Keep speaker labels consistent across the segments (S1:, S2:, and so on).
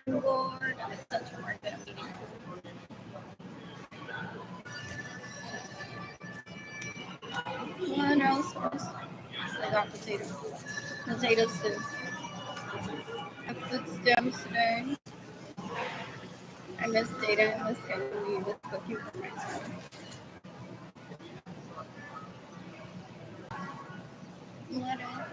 S1: board. I'm a central market. I'm eating what else? I got potatoes too. I food stamps today. I miss data. I miss Emily. I miss cooking for myself. What else?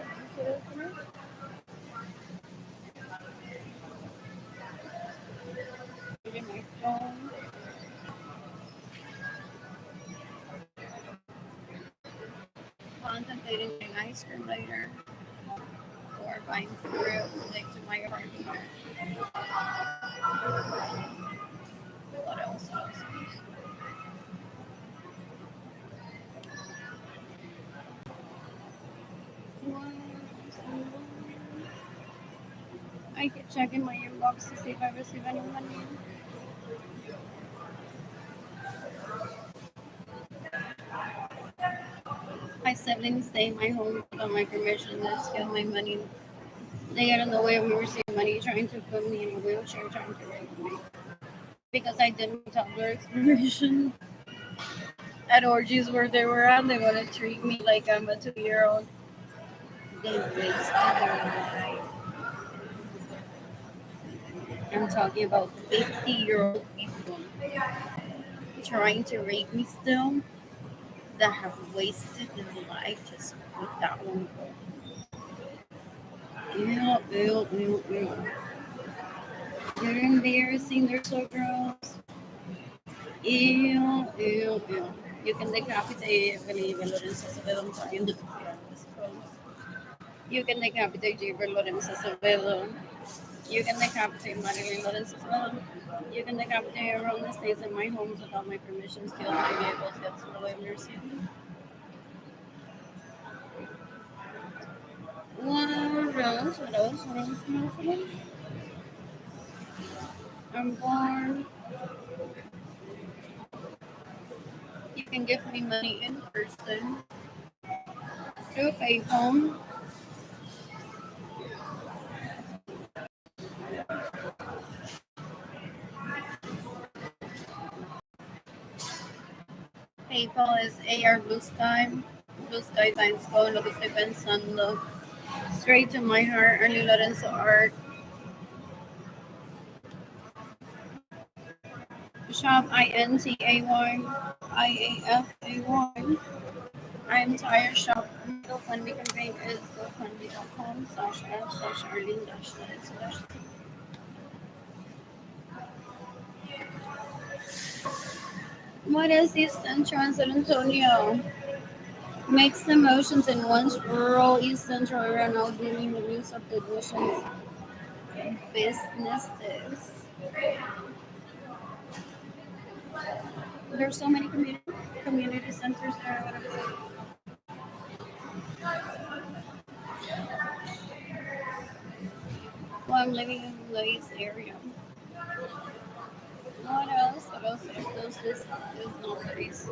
S1: Reading my phone. Contemplating getting ice cream later. Or buying fruit to take to my apartment. What else? I keep checking my inbox to see if I receive any money. My siblings stay in my home without my permission. They steal my money. They get in the way of me receiving money, trying to put me in a wheelchair, trying to rape me. Because I did my toddler exploration at orgies where they were at, they want to treat me like I'm a 2-year old. They wasted their life. I'm talking about 50-year-old people trying to rape me still that have wasted their life just with that one goal. Ew, ew, ew, ew. They're embarrassing. They're so gross. Ew, ew, ew. You can decapitate Felipe Lorenzo Acevedo. I'm sorry, I'm just You can decapitate Gabriel Lorenzo Acevedo. You can decapitate Marilyn Lorenzo Acevedo. You can decapitate everyone that stays in my homes without my permission, steal my vehicles, gets in the way of mercy. What else? What else? What else? What else? What else? I'm born. You can give me money in person through PayPal. PayPal is AR Blue Sky. Blue Sky Times Go. Lo que estoy pensando. Straight to my heart. Ernie Lorenzo Art. Shop INTAY. I'm tired. Shop. My GoFundMe campaign is gofundme.com/f/Arlene-Lorenzo. What is East Central and San Antonio? Mixed emotions in once rural East Central area now dealing with new subdivisions and businesses. There's so many community centers there. Well, I'm living in the East area. What else? What else? This is not the East.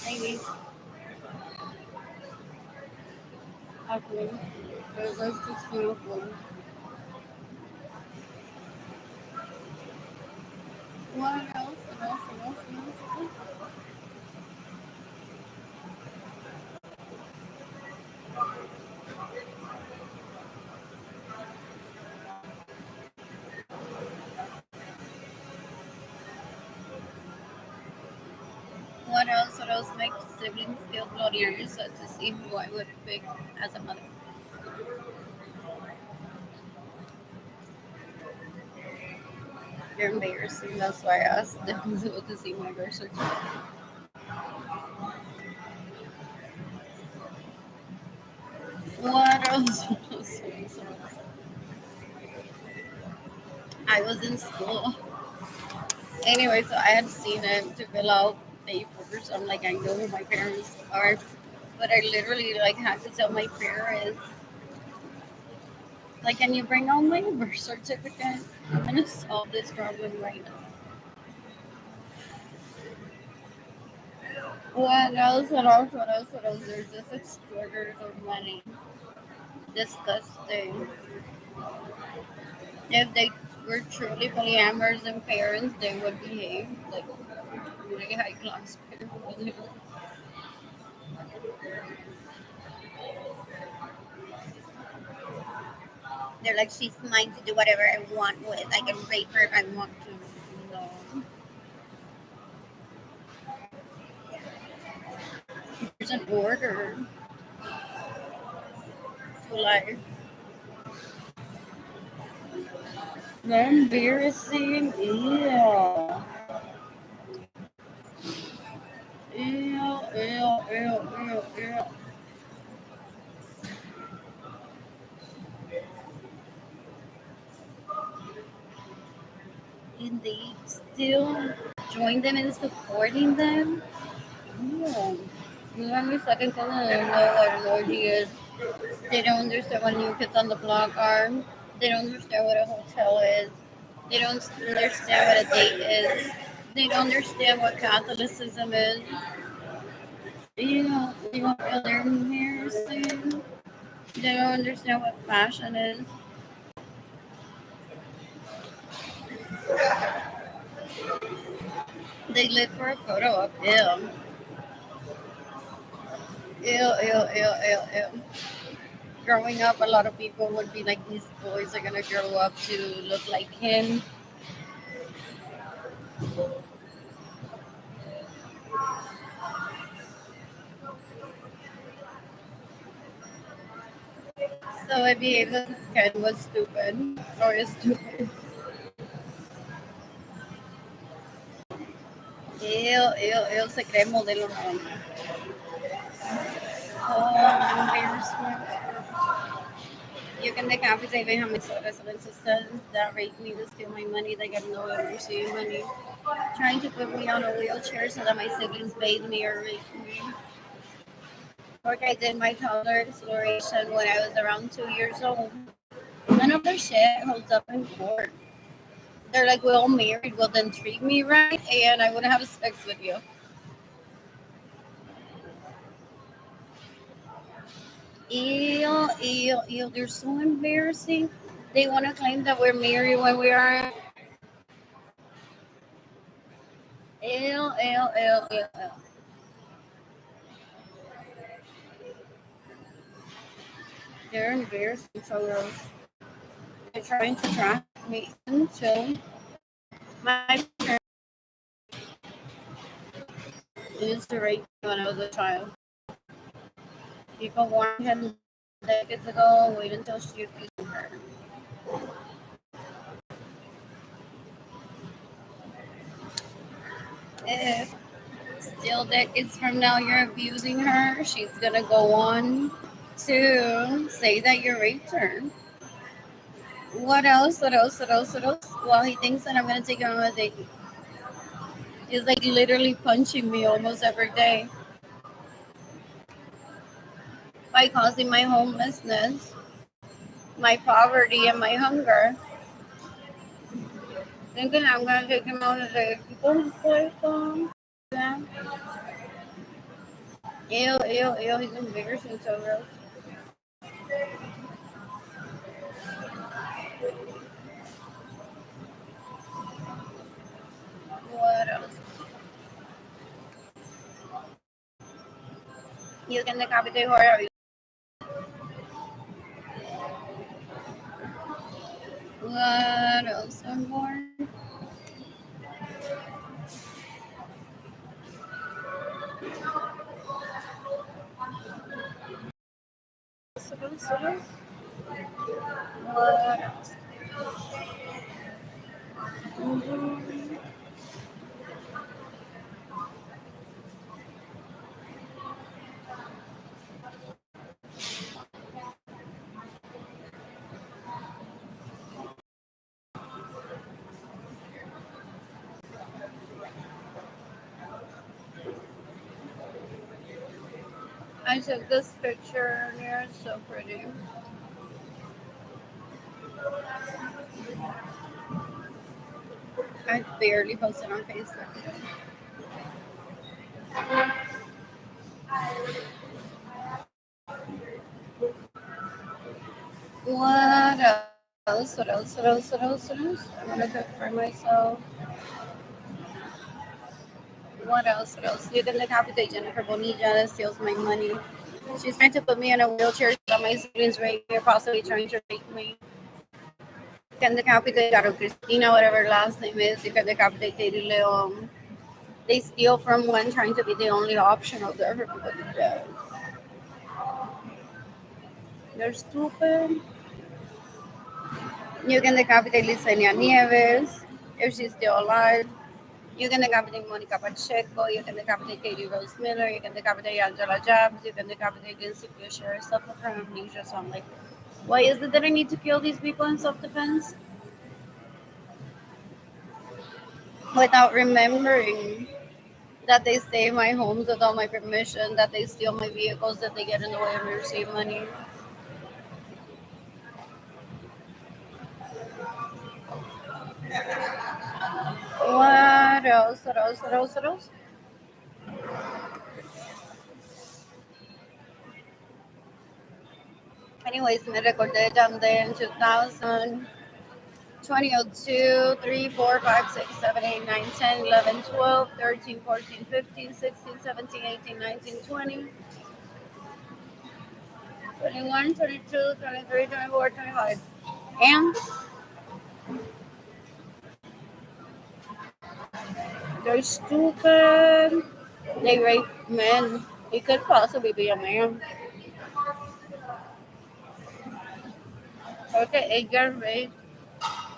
S1: Maybe happening. But that's just beautiful. What else? What else? What else? What else? What else? What else? My siblings still glorious to see who I would pick as a mother. They're embarrassing. That's why I asked them to see my birth certificate. What else? I was in school. Anyway, so I had seen it to fill out papers. I'm like, I know who my parents are, but I literally like had to tell my parents, like, can you bring out my birth certificate? I'm gonna solve this problem right now. What else? What else? What else? What else? They're just extorters of money. Disgusting. If they were truly polyamorous and parents, they would behave like really high class people. They're like, she's mine to do whatever I want with. I can rape her if I want to. No. There's an order to like embarrassing. Ew. Ew, ew, ew, ew, ew. And they still join them and supporting them. Ew. Let me second cousin and know what an orgy is. They don't understand what new kids on the block are. They don't understand what a hotel is. They don't understand what a date is. They don't understand what Catholicism is. You know, they're embarrassing. They don't understand what fashion is. They live for a photo op. Ew. Ew, ew, ew, ew, ew. Growing up, a lot of people would be like, these boys are gonna grow up to look like him. So I behaved as this kid was stupid. Or is stupid. Ew, se cree modelo. No. Oh, embarrassment. You can decapitate me how many sodas and sisters that rape me to steal my money. They get no receiving money. Trying to put me on a wheelchair so that my siblings bathe me or rape me. Like I did my toddler exploration when I was around 2 years old. None of their shit holds up in court. They're like, we're all married, well then treat me right and I wouldn't have sex with you. Ew, they're so embarrassing. They want to claim that we're married when we aren't. Ew. They're embarrassing photos. They're trying to track me into my parents used to rape me when I was a child. People warned him decades ago, wait until she abused her. If still decades from now you're abusing her, she's gonna go on to say that you raped her. What else? Well, he thinks that I'm gonna take him on a date. He's like literally punching me almost every day by causing my homelessness, my poverty, and my hunger. Thinking I'm gonna take him on a date. People like, yeah. Ew, he's embarrassing so gross. What else? You can decapitate her. What else? One more. What else? What else? Mhm. I took this picture earlier. It's so pretty. I barely posted on Facebook. What else? else? What else? What else? What else? What else? I'm gonna cook for myself. What else? What else? You can decapitate Jennifer Bonilla. That steals my money. She's trying to put me in a wheelchair. She's got my siblings right here, possibly trying to rape me. You can decapitate Caro Cristina, whatever her last name is. You can decapitate Katie Leon. They steal from one, trying to be the only option out there for people to do. They're stupid. You can decapitate Lisenia Nieves if she's still alive. You can decapitate Monica Pacheco. You can decapitate Katie Rose Miller. You can decapitate Angela Jabs. You can decapitate Lindsay Fisher. Stuff of her amnesia. So I'm like, why is it that I need to kill these people in self-defense without remembering that they stay in my homes without my permission, that they steal my vehicles, that they get in the way of me receiving money? What else? What else? What else? What else? Anyways, me recordé también in 2000. 2002, 3, 4, 5, 6, 7, 8, 9, 10, 11, 12, 13, 14, 15, 16, 17, 18, 19, 20, 21, 22, 23, 24, 25. And they're stupid. They rape men. It could possibly be a man. Okay, Edgar raped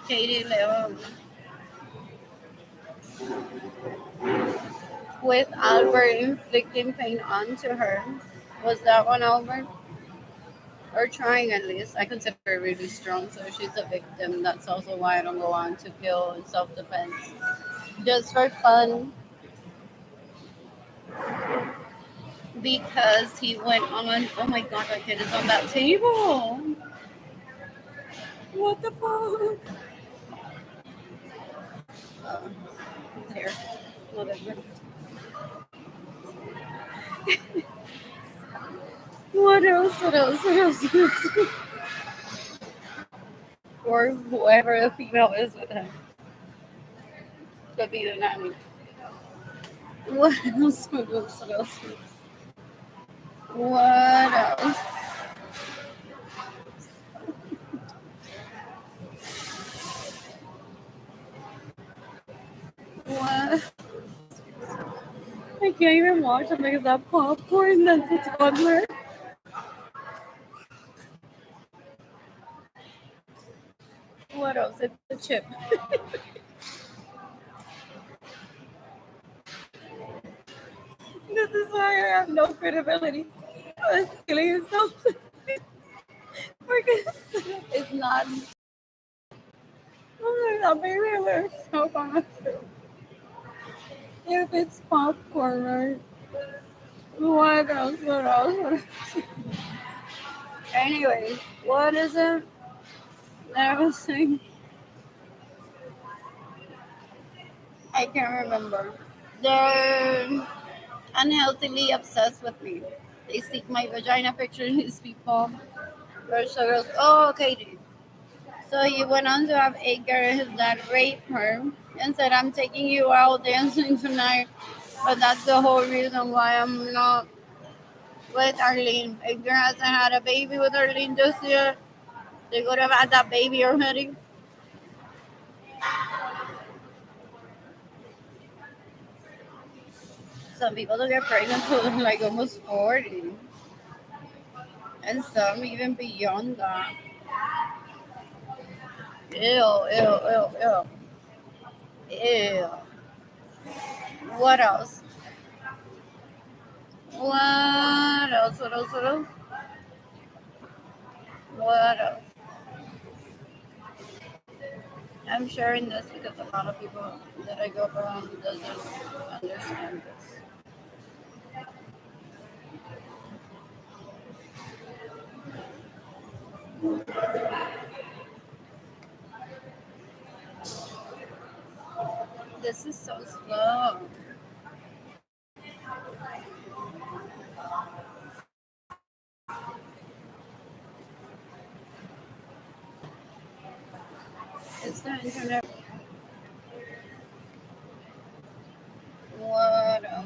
S1: Katie Leon with Albert inflicting pain onto her. Was that one Albert? Or trying at least. I consider her really strong, so if she's a victim, that's also why I don't go on to kill in self defense. Just for fun, because he went on. Oh my god, that kid is on that table. What the fuck? Here, whatever. What else? What else? What else? What else? Or whoever the female is with him. Could be the nanny. What else? What else? What else? What else? What? I can't even watch it because that popcorn that's a toddler. What else? It's a chip. This is why I have no credibility. It's killing yourself. Because it's not. Oh, that baby looks so fun. If it's popcorn, right? What else? What else? What else? Anyway, what is it that I was saying? I can't remember. They're unhealthily obsessed with me. They seek my vagina picture, these people. Russia girls. Oh, okay, dude. So he went on to have Edgar and his dad rape her and said, I'm taking you out dancing tonight. But that's the whole reason why I'm not with Arlene. Edgar hasn't had a baby with Arlene just yet. They could have had that baby already. Some people don't get pregnant until they're like almost 40. And some even beyond that. Ew, ew, ew, ew. Ew. What else? What else? What else? What else? What else? I'm sharing this because a lot of people that I go around doesn't understand this. This is so slow. Is the internet? What else?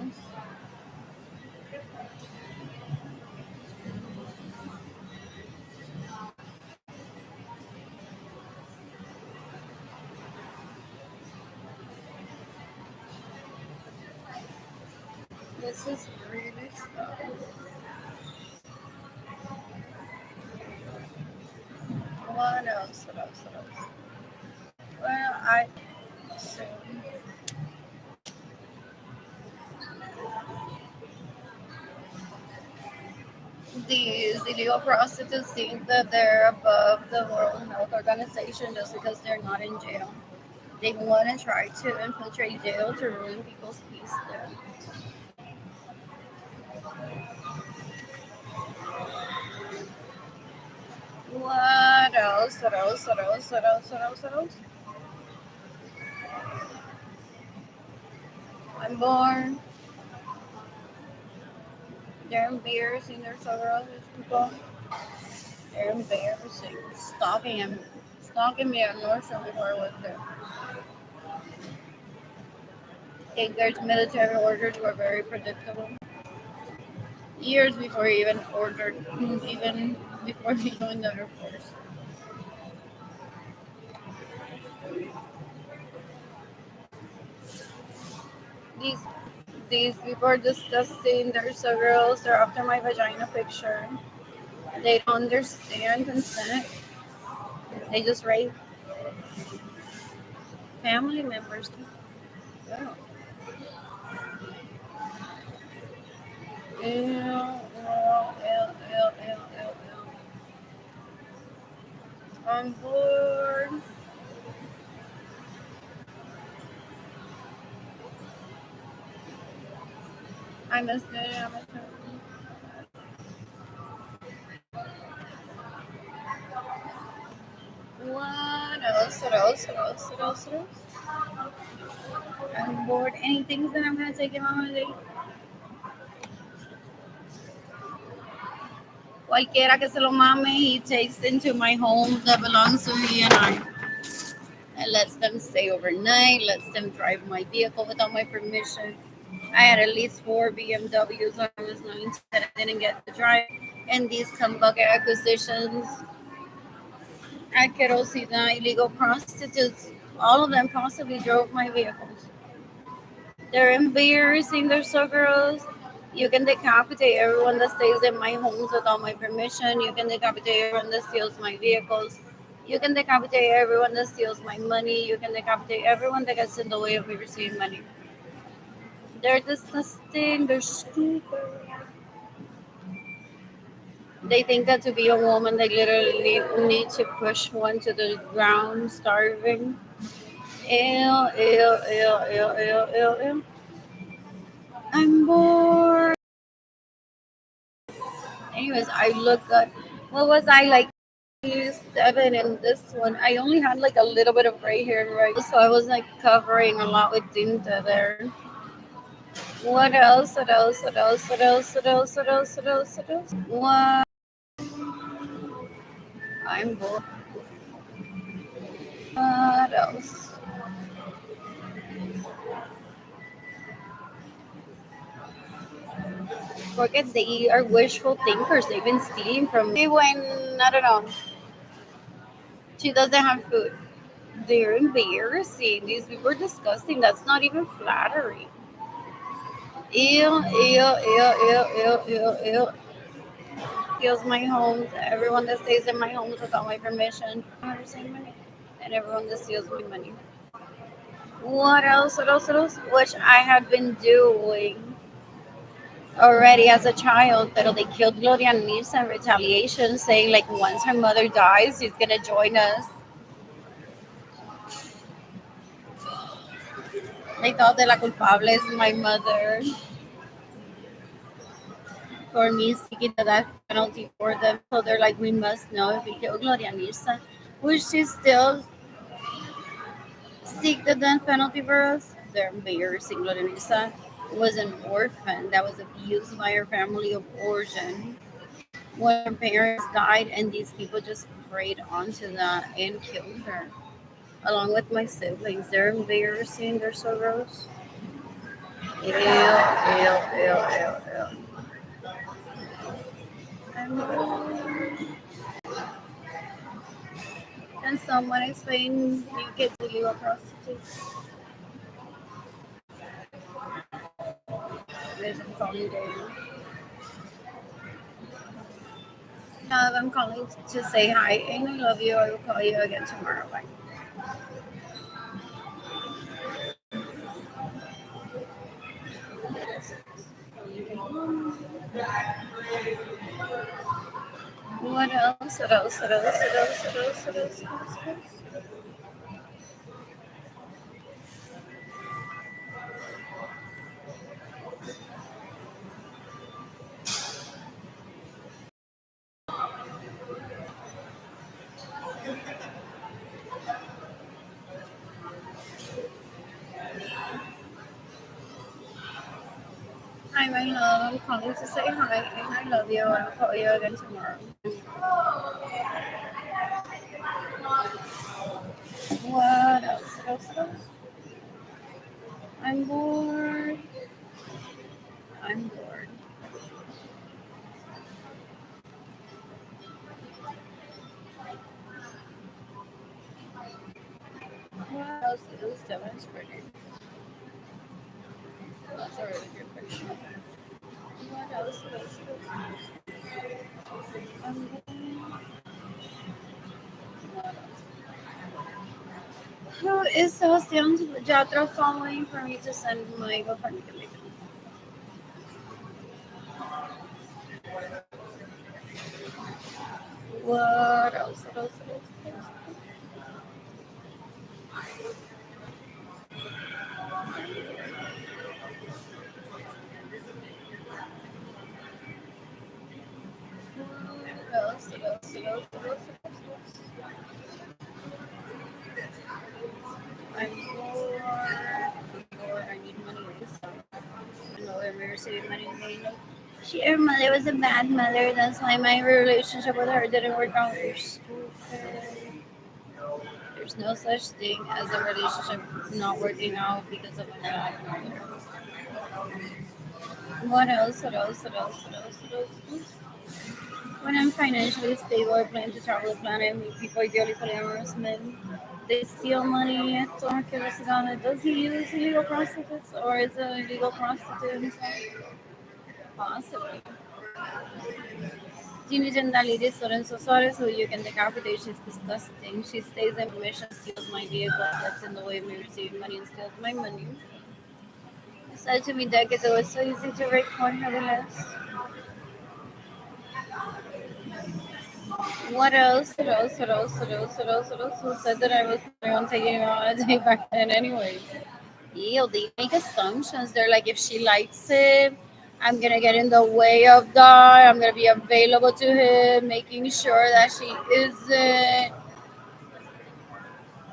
S1: This is really stuff. What else? What else? What else? Well, I so these illegal prostitutes think that they're above the World Health Organization just because they're not in jail. They want to try to infiltrate jail to ruin people's peace there. What else? What else? What else? What else? What else? What else? I'm born. They're embarrassing. They're so gross. These people. They're embarrassing. Stalking me at Nordstrom before I was there. Their military orders were very predictable. Years before he even ordered, even before he joined the Air Force. These these people are disgusting. They're so gross. They're after my vagina picture. They don't understand consent. They just rape family members. Yeah. Ew, ew, ew, ew, ew, ew. I'm bored. I missed it. I missed it. What else? What else? What else? What else? What else? I'm bored. Any things that I'm gonna take in my holiday? Cualquiera que se lo mame, he takes into my home that belongs to he and I. And lets them stay overnight, lets them drive my vehicle without my permission. I had at least four BMWs when I was 19 that I didn't get to drive. And these come bucket acquisitions, Aquerosidad, illegal prostitutes, all of them possibly drove my vehicles. They're embarrassing, they're so gross. You can decapitate everyone that stays in my homes without my permission. You can decapitate everyone that steals my vehicles. You can decapitate everyone that steals my money. You can decapitate everyone that gets in the way of me receiving money. They're disgusting. They're stupid. They think that to be a woman, they literally need to push one to the ground, starving. Ew, ew, ew, ew, ew, ew, ew. I'm bored. Anyways, I look good. What was I like? 7 in this one. I only had like a little bit of gray hair, right? So I was like covering a lot with tinta there. What else? What else? What else? What else? What else? What else? What else? What else? What? I'm bored. What else? Forget they are wishful thinkers. They've been stealing from me when I don't know. She doesn't have food. They're embarrassing. These people are disgusting. That's not even flattering. Ew, ew, ew, ew, ew, ew, ew. Steals my homes. Everyone that stays in my homes without my permission. Money. And everyone that steals my money. What else? What else? What else? Which I had been doing already as a child, but they killed Gloria Nisa in retaliation, saying like once her mother dies, she's gonna join us. They thought that la culpable is my mother for me seeking the death penalty for them. So they're like, we must know if we kill Gloria Nisa. Would she still seek the death penalty for us? They're embarrassing. Gloria Nisa was an orphan that was abused by her family of origin when her parents died, and these people just preyed onto that and killed her. along with my siblings. They're embarrassing. They're so gross. Ew, ew, ew, ew, ew. And someone explain you get to legal prostitutes. There's a calling day. I'm calling to say hi and I love you. I will call you again tomorrow. Bye. What else? What else? What else? What else? What else? What else? What else? What else? Hi, my love. I'm calling to say hi and I love you. I will call you again tomorrow. What else? What else? What else? I'm bored. I'm bored. What else is demonstrating? That's a really good picture. What else? What else? What else? I'm bored. What else? Who is Sebastian Yatra following for me to send my girlfriend? What else? What else? What else? What else? What else? What else? What else? What else? What else? I'm bored. I'm bored. I need money. I know I'm saving money. Her mother was a bad mother. That's why my relationship with her didn't work out. You're stupid. There's no such thing as a relationship not working out because of a bad mother. What else? What else? What else? What else? What else? What else? When I'm financially stable, I plan to travel the planet, meet people ideally polyamorous men. They steal money. Esto, curiosidad. Does he use illegal prostitutes or is a illegal prostitute himself? Possibly. Gina Jandali is Lorenzo Suarez, who you can decapitate. She's disgusting. She stays in permission, steals my vehicle, gets in the way of me receiving money, and steals my money. Said to me that it was so easy to record, nevertheless. What else? What else? What else? What else? What else? What else? Who said that I was planning on taking him on a date back then, anyways? Ew, they make assumptions. They're like, if she likes him, I'm gonna get in the way of that. I'm gonna be available to him, making sure that she isn't.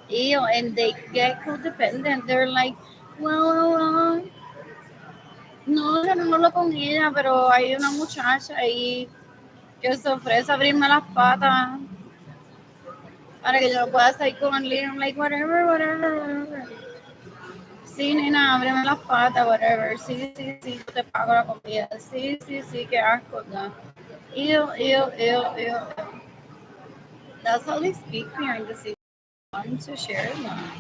S1: Ew, and they get codependent. They're like, well, no, yo no hablo con ella, pero hay una muchacha ahí que se ofrece a abrirme las patas para que yo pueda salir con él. I'm like, whatever, whatever, whatever. Sí, nena, ábreme las patas, whatever. Sí, sí, sí, yo te pago la comida. Sí, sí, sí, qué asco, no. Ew, ew, ew, ew, ew. That's how they speak behind the scenes. I want to share that.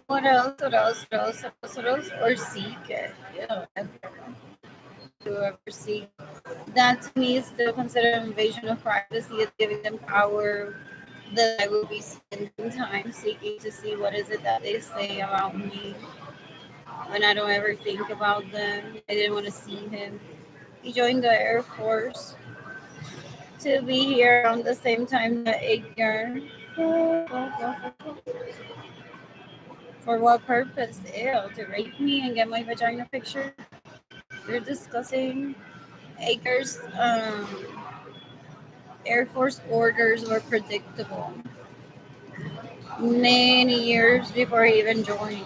S1: What else? What else? What else? What else? What else? Or seek it. Ew, whoever seek. That to me is still considered an invasion of privacy. It's giving them power that I will be spending time seeking to see what is it that they say about me when I don't ever think about them. I didn't want to see him. He joined the Air Force to be here around the same time that Edgar. For what purpose? Ew, to rape me and get my vagina picture? They're discussing Edgar's Air Force orders were predictable many years before he even joined.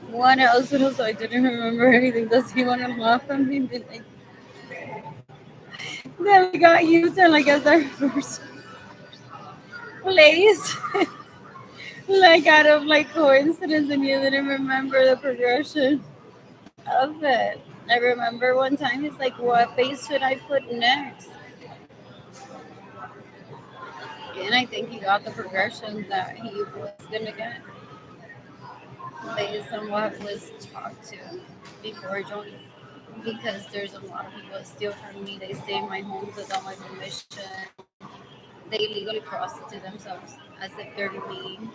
S1: What else? What else? I didn't remember anything. Does he want to laugh at me? Then we got used to like as our first. place like out of like coincidence, and you didn't remember the progression of it. I remember one time he's like, "What base should I put next?" And I think he got the progression that he was gonna get based on what was talked to before joining. Because there's a lot of people that steal from me. They stay in my homes without my permission. They illegally prostitute themselves as if they're me.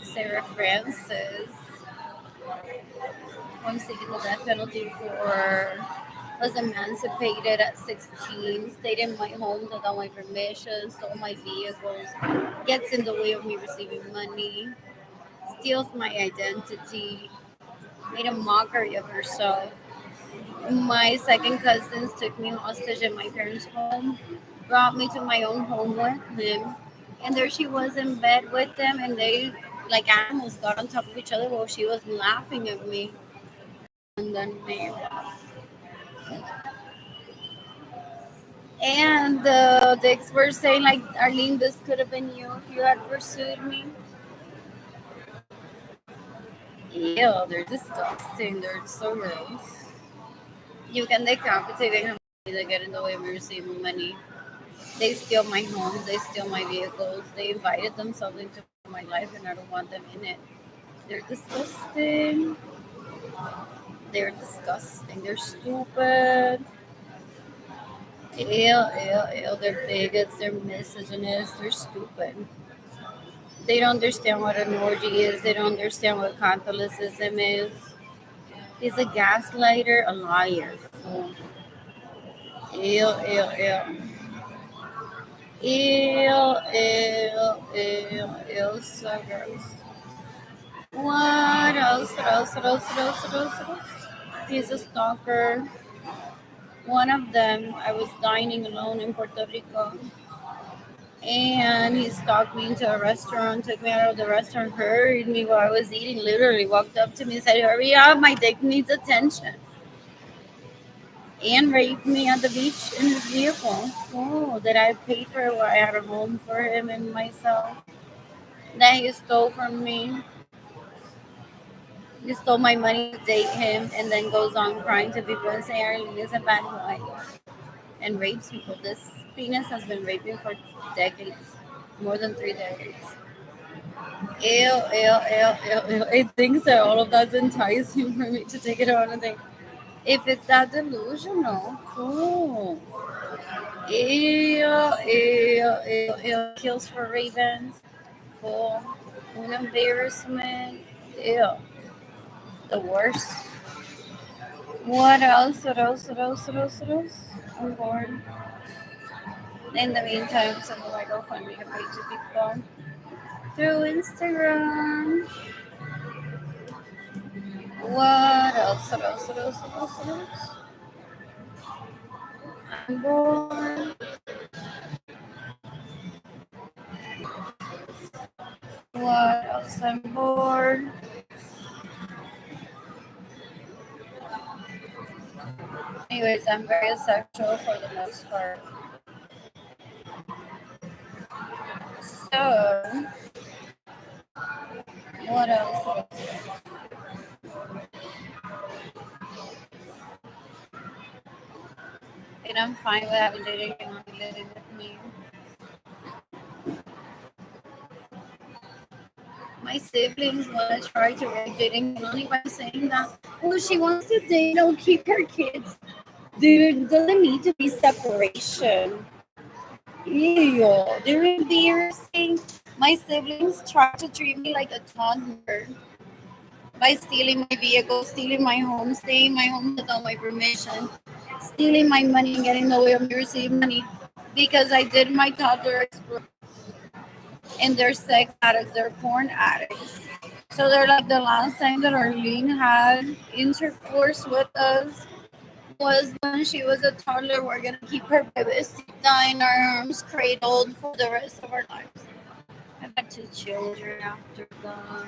S1: Sarah Francis was seeking the death penalty for was emancipated at 16, stayed in my home without my permission, stole my vehicles, gets in the way of me receiving money, steals my identity, made a mockery of herself. My second cousins took me hostage in my parents' home, brought me to my own home with him, and there she was in bed with them, and they, like animals, got on top of each other while she was laughing at me. And then me. And the experts saying, like, Arlene, this could have been you if you had pursued me. Ew, they're disgusting. They're so gross. You can decapitate and have money that get in the way of me receiving money. They steal my homes, they steal my vehicles, they invited themselves into my life and I don't want them in it. They're disgusting. They're disgusting. They're stupid. Ew, ew, ew. They're bigots, they're misogynists, they're stupid. They don't understand what an orgy is, they don't understand what Catholicism is. He's a gaslighter, a liar. Fool. Ew, ew, ew. Ew, ew, ew, ew, so gross. What else? What else? What else? What else? What else? What else? He's a stalker. One of them, I was dining alone in Puerto Rico, and he stalked me into a restaurant, took me out of the restaurant, hurried me while I was eating, literally walked up to me and said, "Hurry up, my dick needs attention." And raped me at the beach in his vehicle. Oh, that I paid for it while I had a home for him and myself. That he stole from me. He stole my money to date him and then goes on crying to people and saying Arlene is a bad wife and rapes people. This penis has been raping for decades, more than 3 decades. Ew, ew, ew, ew, ew. It thinks that all of that's enticing for me to take it on and think, if it's that delusional, cool. Ew, ew, ew, ew. Kills for ravens. Full. An embarrassment. Ew. The worst. What else? What else? What else? What else? What else? I'm bored. In the meantime, send my GoFundMe to pay to people through Instagram. What else? What else? What else? What else? What else? I'm bored. What else? I'm bored. Anyways, I'm very sexual for the most part. So, what else? What else? And I'm fine with having dating and not living with me. My siblings want to try to rate dating only by saying that, oh, she wants to date, don't keep her kids. There doesn't need to be separation. Ew, they're embarrassing. My siblings try to treat me like a toddler by stealing my vehicle, stealing my home, staying in my home without my permission, stealing my money and getting in the way of me receiving money because I did my toddler exploit. And they're sex addicts, they're porn addicts. So they're like, the last time that Arlene had intercourse with us was when she was a toddler. We're gonna keep her bebecita in our arms, cradled for the rest of our lives. I've had 2 children after that.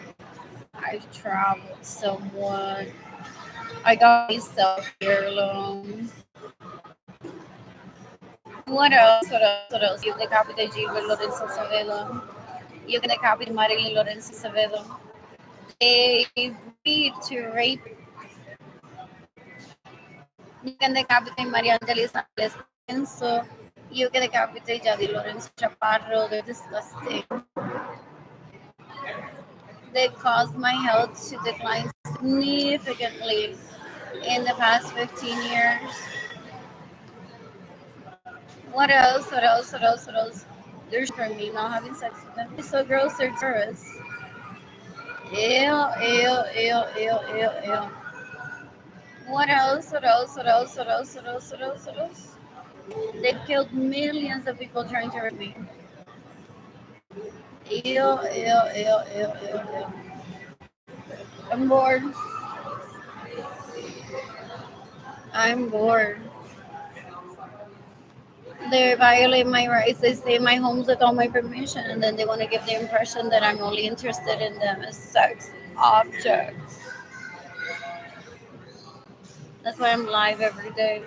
S1: I've traveled somewhat. I got myself here alone. What else? What else? What else? You decapitate Gilbert Lorenzo Acevedo. You can decapitate Marilyn Lorenzo Acevedo. They agreed to rape. You can decapitate Maria Angelisa Lorenzo. You can decapitate Jadi Lorenzo Chaparro. They're disgusting. They've caused my health to decline significantly in the past 15 years. What else? What else? What else? What else? They're for me not having sex with them. It's so gross. They're terrorists. Ew, ew, ew, ew, ew, ew. What else? What else? What else? What else? What else? What else? What else? They've killed millions of people trying to hurt me. Ew, ew, ew, ew, ew, ew. I'm bored. I'm bored. They violate my rights. They stay in my homes without my permission, and then they want to give the impression that I'm only interested in them as sex objects. That's why I'm live every day.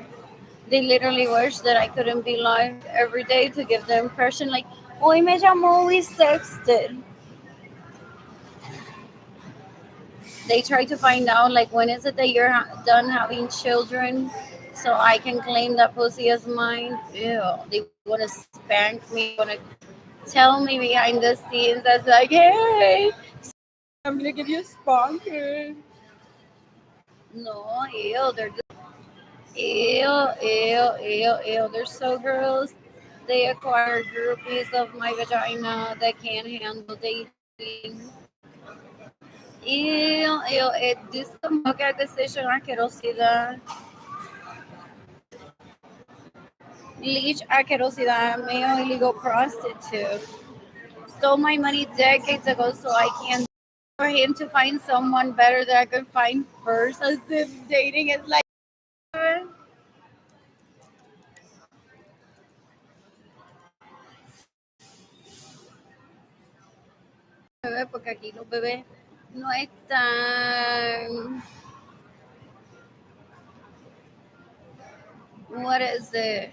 S1: They literally wish that I couldn't be live every day to give the impression like, hoy me llamó, we sexted. They try to find out like when is it that you're done having children so I can claim that pussy as mine. Ew. They want to spank me. They want to tell me behind the scenes that's like, hey, I'm gonna give you a spanking. No, ew, they're ew, ew, ew, ew. They're so gross. They acquire groupies of my vagina that can't handle dating. Ew, ew, descamou que a seja asquerosidad. Leech asquerosidad, male illegal prostitute. Stole my money decades ago so I can for him to find someone better that I could find first. As if dating is like bebé, porque aquí los bebés no están. What is it?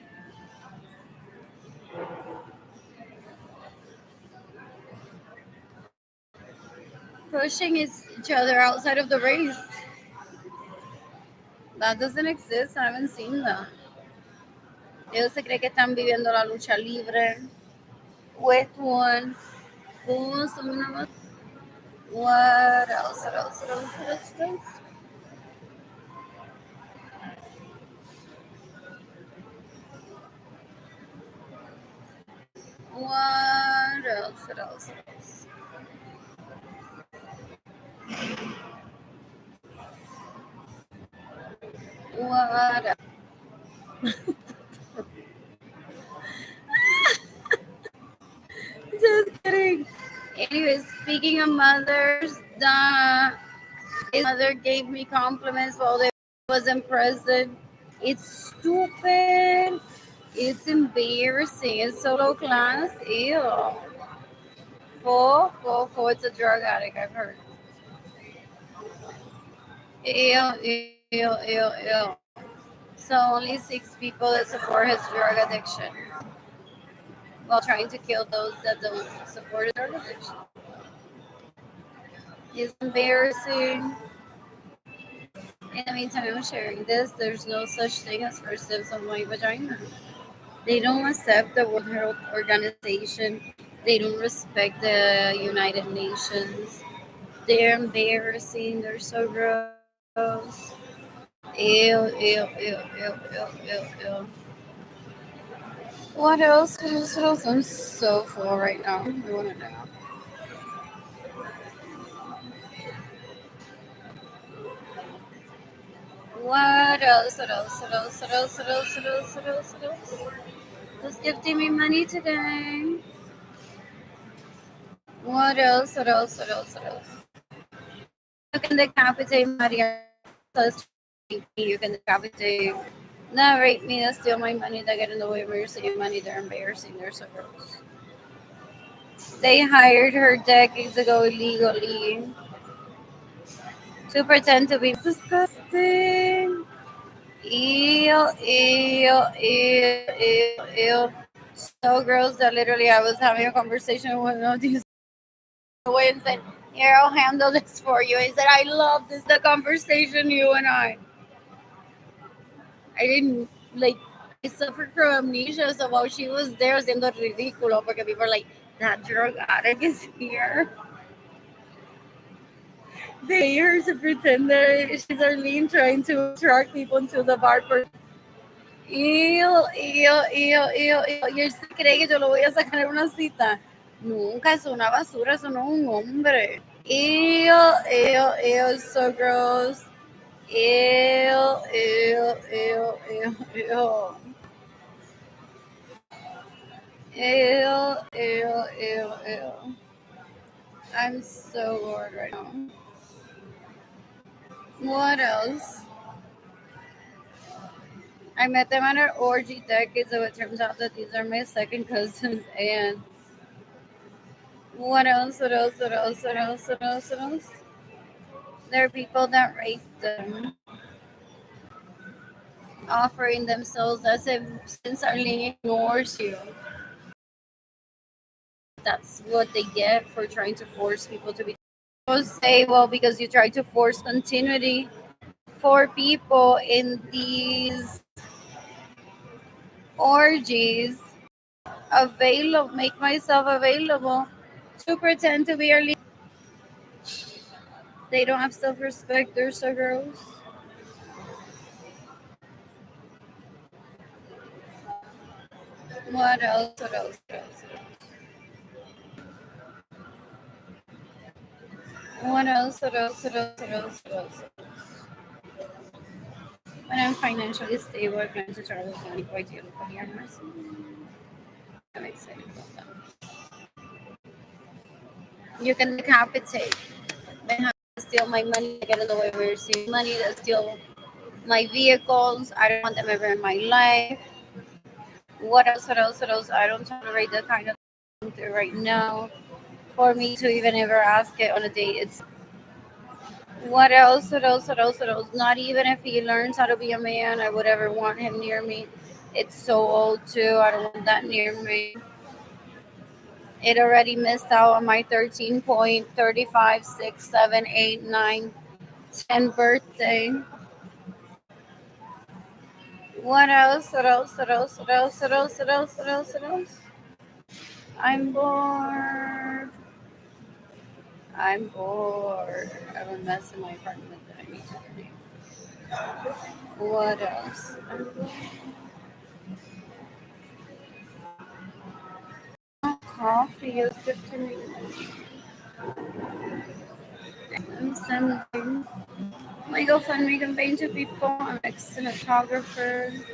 S1: Pushing each other outside of the race. That doesn't exist. I haven't seen that. Ellos se creen que están viviendo la lucha libre. West one. What else? What else? What else? What else? What else? What else? What else? What else? What else? Just kidding. Anyway, speaking of mothers, his mother gave me compliments while they was in prison. It's stupid. It's embarrassing. It's so low class. Ew. Four. It's a drug addict. I've heard. Ew, ew, ew, ew. So only 6 people that support his drug addiction, while trying to kill those that don't support drug addiction. It's embarrassing. In the meantime, I'm sharing this. There's no such thing as first dibs on my vagina. They don't accept the World Health Organization. They don't respect the United Nations. They're embarrassing. They're so gross. Ew. What else? What else? What else? I'm so full right now. I want to know. What else? What else? What else? What else? What else? What else? What else? What else? Who's gifting me money today? What else? What else? What else? What else? You can decapitate Maria. You can decapitate. Not rape me, that steal my money, that get in the way of your money. They're embarrassing. They're so gross. They hired her decades ago illegally to pretend to be disgusting. Ew, ew, ew, ew, ew. So gross that literally I was having a conversation with one of these away and said, "Here, I'll handle this for you." He said, "I love this, the conversation you and I." I didn't like. I suffered from amnesia, so while she was there, haciendo ridículo, porque people are like, "That drug addict is here." They her to pretend that she's Arlene trying to attract people into the bar for. Ew, ew, ew, ew, ew. ¿Y él se cree que yo lo voy a sacar en una cita? Nunca, es una basura, eso no es un hombre. Ew, ew, ew, so gross. Ew, ew, ew, ew, ew. Ew, ew, ew, ew. I'm so bored right now. What else? I met them at an orgy decade, so it turns out that these are my second cousins. And what else? What else? What else? What else? What else? What else? There are people that rape them, offering themselves as if since Arlene ignores you. That's what they get for trying to force people to be. People say, well, because you try to force continuity for people in these orgies, available, make myself available to pretend to be Arlene. They don't have self respect. They're so gross. What else? What else? What else? What else? What else? What else? What else? What else? When I'm financially stable, I plan to travel to Nicoya to California. I'm excited about that. You can decapitate. They have to steal my money to get in the way we're receiving money, to steal my vehicles. I don't want them ever in my life. What else? What else? What else? I don't tolerate the kind of thing right now. For me to even ever ask it on a date, it's what else? What else? What else? What else? Not even if he learns how to be a man, I would ever want him near me. It's so old too. I don't want that near me. It already missed out on my 13.35, 6, 7, 8, 9, 10 birthday. What else? What else? What else? What else? What else? What else? What else? What else? I'm bored. I'm bored. I have a mess in my apartment that I need to clean. What else? Coffee is good to me. I'm sending my GoFundMe campaign to people. I'm a cinematographer.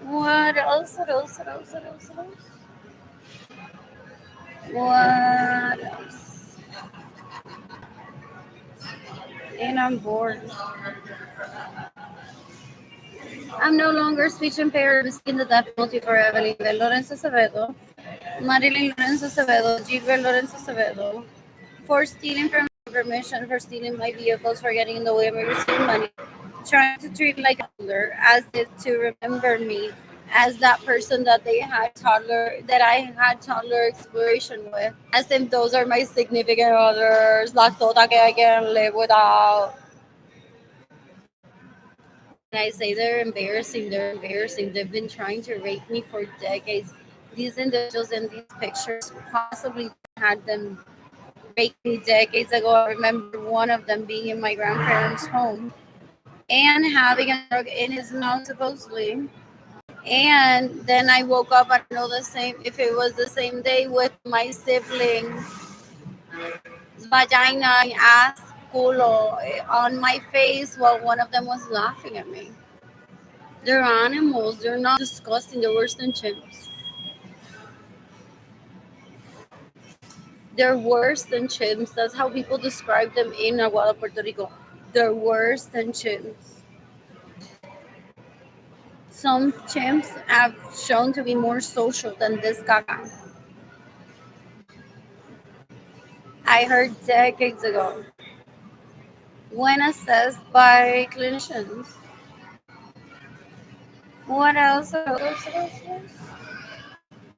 S1: What else? What else? What else? What else? What else? What else? And I'm bored. I'm no longer speech impaired. I'm seeking the death penalty for Evelyn de Lorenzo Acevedo, Marilyn Lorenzo Acevedo, Gilbert Lorenzo Acevedo, for stealing from my permission, for stealing my vehicles, for getting in the way of me receiving money, trying to treat like a toddler, as if to remember me as that person that they had toddler that I had toddler exploration with, as if those are my significant others, la tota que I can live without. And I say they're embarrassing, they're embarrassing. They've been trying to rape me for decades. These individuals in these pictures possibly had them rape me decades ago. I remember one of them being in my grandparents' home and having a drug in his mouth supposedly. And then I woke up, I don't know the same if it was the same day with my siblings vagina ass culo on my face while one of them was laughing at me. They're animals. They're not disgusting. They're worse than chimps. They're worse than chimps. That's how people describe them in Aguada, Puerto Rico. They're worse than chimps. Some chimps have shown to be more social than this caca. I heard decades ago when assessed by clinicians What else? What else?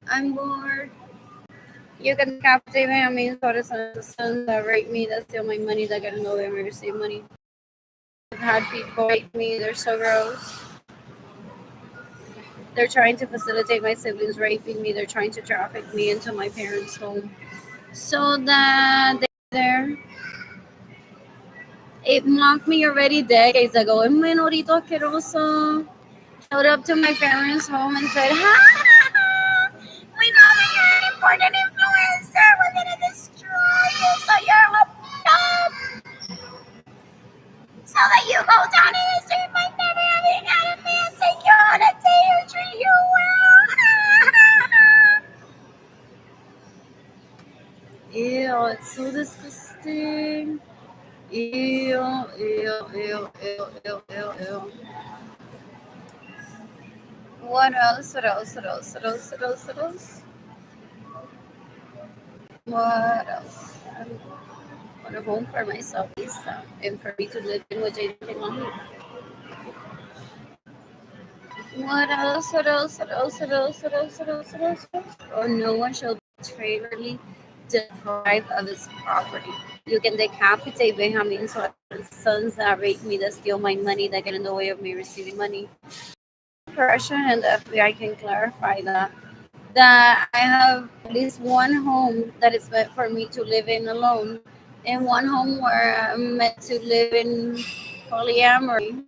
S1: I'm bored. You can decapitate me. I mean, sort of sons that rape me, that steal my money, that get in the way of me receive money. I've had people rape me. They're so gross. They're trying to facilitate my siblings raping me. They're trying to traffic me into my parents' home so that they're. It mocked me already decades ago. Un menorito asqueroso showed up to my parents' home and said, "Ha! We know that you're an important influencer. We're gonna destroy you so you're locked up, so that you go down in the street by never having had a man take you on a date or treat you well." Ew, it's so disgusting. Ew, ew, ew, ew, ew, ew, ew. What else? What else? What else? What else? What else? What else? What else? I want a home for myself, Lisa, and for me to live in which I belong. What else? What else? What else? What else? What else? What else? What else? What else? Or no one shall arbitrarily deprive of his property. You can decapitate Benjamin so sons that rape me, that steal my money, that get in the way of me receiving money. Correction and the FBI can clarify that I have at least one home that is meant for me to live in alone, and one home where I'm meant to live in polyamory,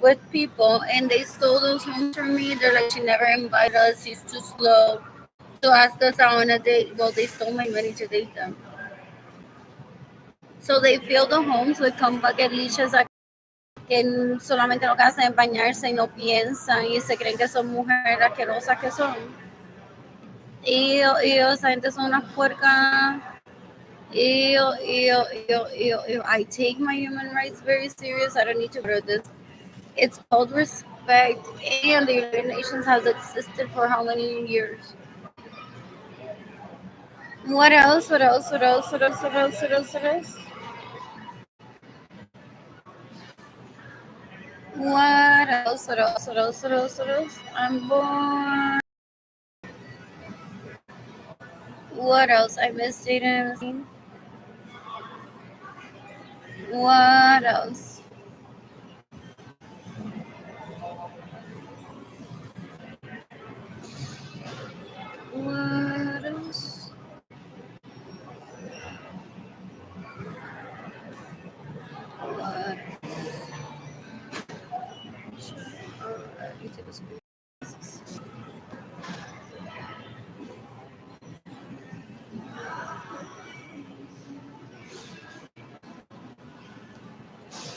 S1: with people, and they stole those homes from me. They're like, she never invited us, she's too slow to ask us out on a date. Well, they stole my money to date them. So they fill the homes with come bucket leashes que solamente lo que hacen es bañarse y no piensan y se creen que son mujeres asquerosas que son. Y esa gente son unas puercas. Ew, ew, ew, ew, ew. I take my human rights very serious. I don't need to go to this. It's called respect, and the United Nations has existed for how many years? What else? What else? What else? What else? What else? What else? What else? What else? What else? What else? What else? What else? I'm born. What else? I missed Jaden. What else? What else? What?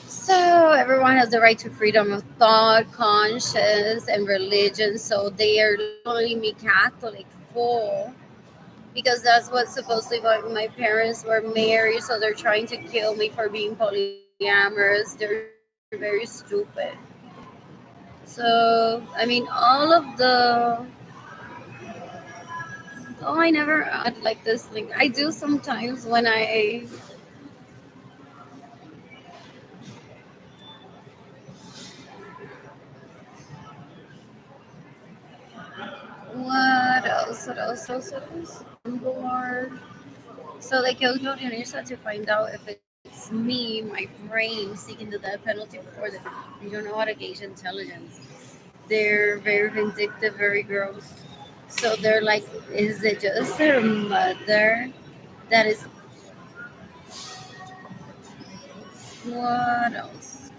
S1: So everyone has the right to freedom of thought, conscience, and religion. So they are calling me Catholic full because that's what supposedly what my parents were married. So they're trying to kill me for being polyamorous. They're very stupid. So I mean, all of the oh, I never add like this thing. I do sometimes when I what else? What else? What else? What else? I'm bored. So they killed Claudia Nisa to find out if it's me, my brain, seeking the death penalty for them. They don't know how to gauge intelligence. They're very vindictive, very gross. So they're like, is it just their mother that is. What else?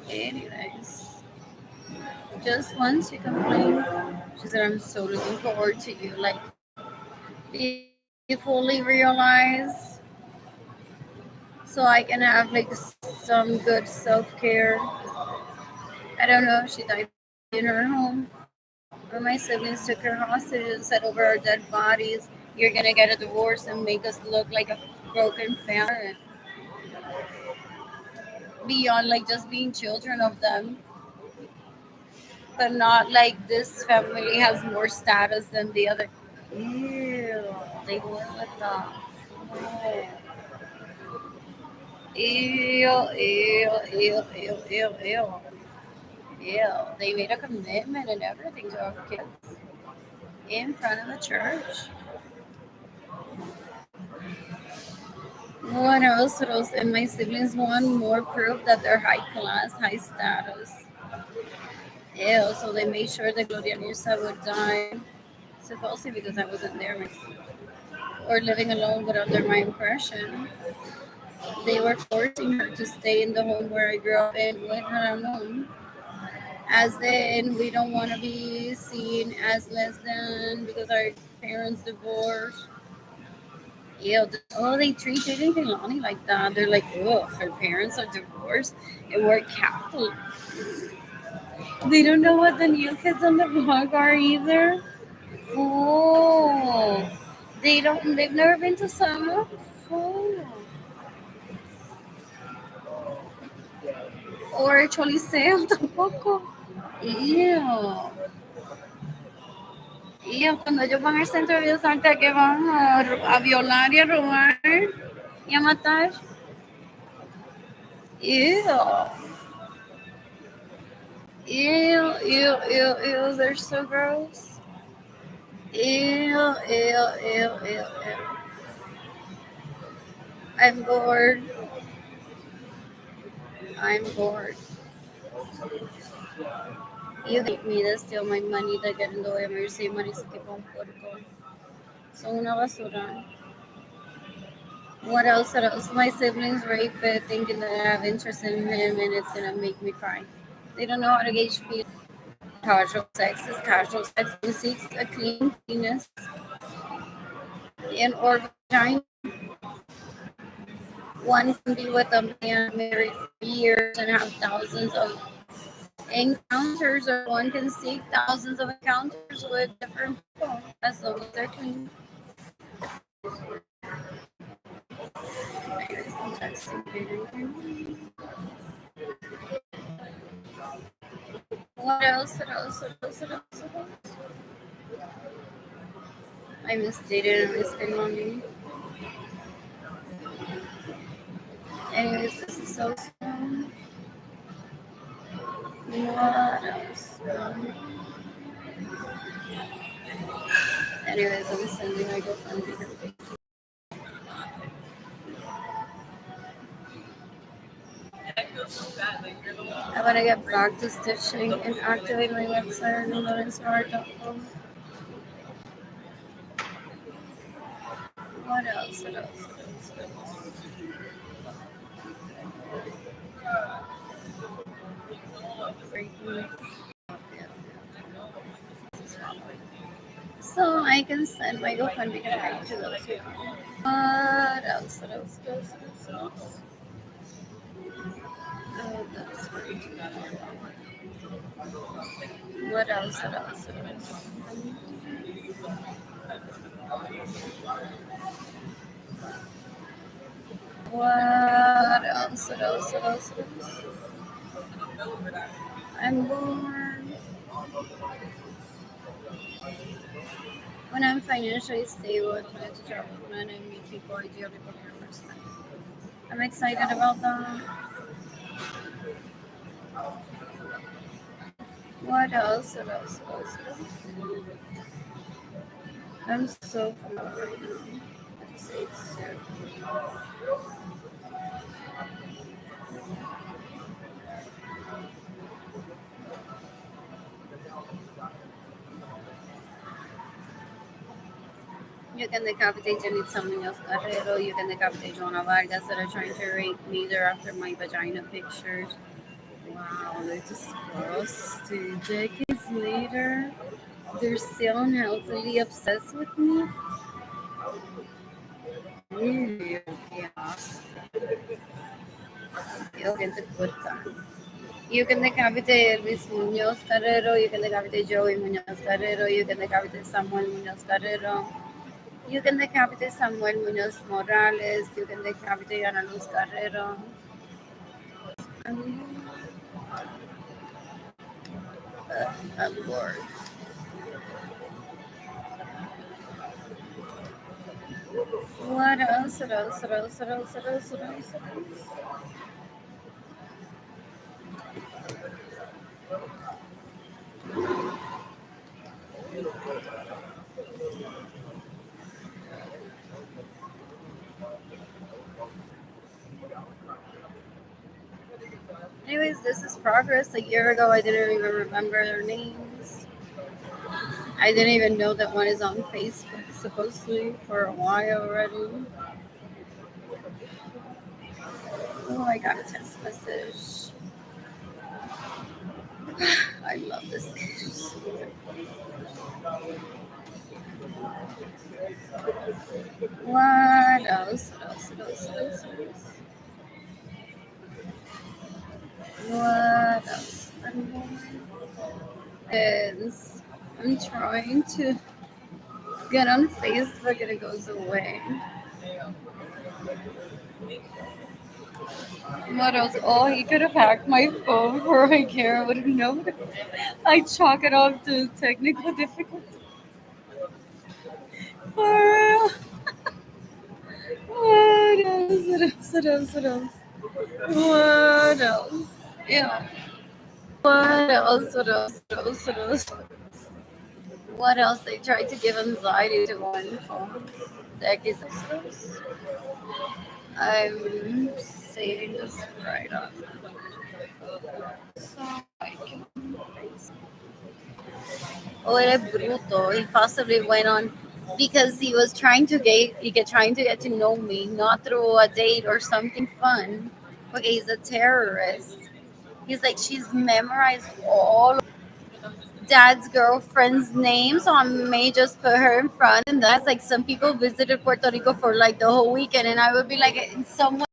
S1: Anyways, just once you complain, she said, I'm so looking forward to you. Like, you fully realize so I can have like some good self care. I don't know if she died in her home or my siblings took her hostage and said over our dead bodies, you're gonna get a divorce and make us look like a broken family beyond like just being children of them, but not like this family has more status than the other. Ew, they went with the. Oh. Ew, ew, ew, ew, ew, ew. Yeah, they made a commitment and everything to have kids in front of the church. What else? What else? And my siblings want more proof that they're high class, high status. Ew, so they made sure that Gloria Nirsa would die. Supposedly because I wasn't there or living alone, but under my impression. They were forcing her to stay in the home where I grew up in with her mom. As then we don't want to be seen as less than because our parents divorced. They treat Jaden Kilani like that. They're like, oh, her parents are divorced and we're Catholic. They don't know what the new kids on the block are either. Oh, they've never been to summer. Oh. Or Choliseo tampoco. Ew. Ew, cuando ellos van al centro de Bellas Artes, que van a violar y a robar y a matar. Ew. Ew, ew, ew, ew. They're so gross. Ew, ew, ew, ew, ew. I'm bored. I'm bored. You hate me to steal my money, to get in the way of your save money, so keep on puerco. Son una basura. What else? What else? My siblings rape it, thinking that I have interest in him and it's gonna make me cry. They don't know how to gauge feelings. Casual sex is casual sex and seeks a clean penis and or vagina. One can be with a man married for years and have thousands of encounters, or one can seek thousands of encounters with different people as long as they're clean. What else? What else? What else? What else? What else? I misstated and misspent money. Anyways, this is so slow. What else? Anyways, I'm sending my GoFundMe. I want to get back to stitching and activate my website on lorenzoart.com. What else? What else? What else? What else? So I can send my GoFundMe back to those people. What else? What else? What else? What else? Oh, that's great. What else? What else? What else? What else? What else? What else? What else? I'm born. When I'm financially stable, I plan to travel when I meet people I dearly understand. I'm excited about that. What else? What else? What else? What else? I'm so full right now. It's so You can decapitate Janitza Munoz Carrero. You can decapitate Joanna Vargas that are trying to rape me. They're after my vagina pictures. Wow, they're disgusting. Decades later, they're still unhealthily obsessed with me. Ew, qué asco. Ew, gente puerca. You can decapitate Luis Munoz Carrero. You can decapitate Joey Munoz Carrero. You can decapitate Samuel Munoz Carrero. You can decapitate Samuel Munoz Morales. You can decapitate Ana Luz Carrero. I'm, I'm bored. What else? What else? What else? What else? What else? What else? What else? Anyways, this is progress. A year ago, I didn't even remember their names. I didn't even know that one is on Facebook, supposedly, for a while already. Oh, I got a text message. I love this kid. What else? What else? What else? What else? What else? Is I'm trying to get on Facebook and it goes away. What else? Oh, he could have hacked my phone for all I care. I wouldn't know. I chalk it off to technical difficulty. For what else? What else? What else? What else? What else? Yeah. What else? What else? What else? What else? What else? They tried to give anxiety to one phone. That is I'm saying this right on. So I can. Oh, era bruto. He possibly went on because he was trying to get to know me, not through a date or something fun. Okay, he's a terrorist. He's like she's memorized all dad's girlfriend's name, so I may just put her in front. And that's like some people visited Puerto Rico for like the whole weekend, and I would be like, someone.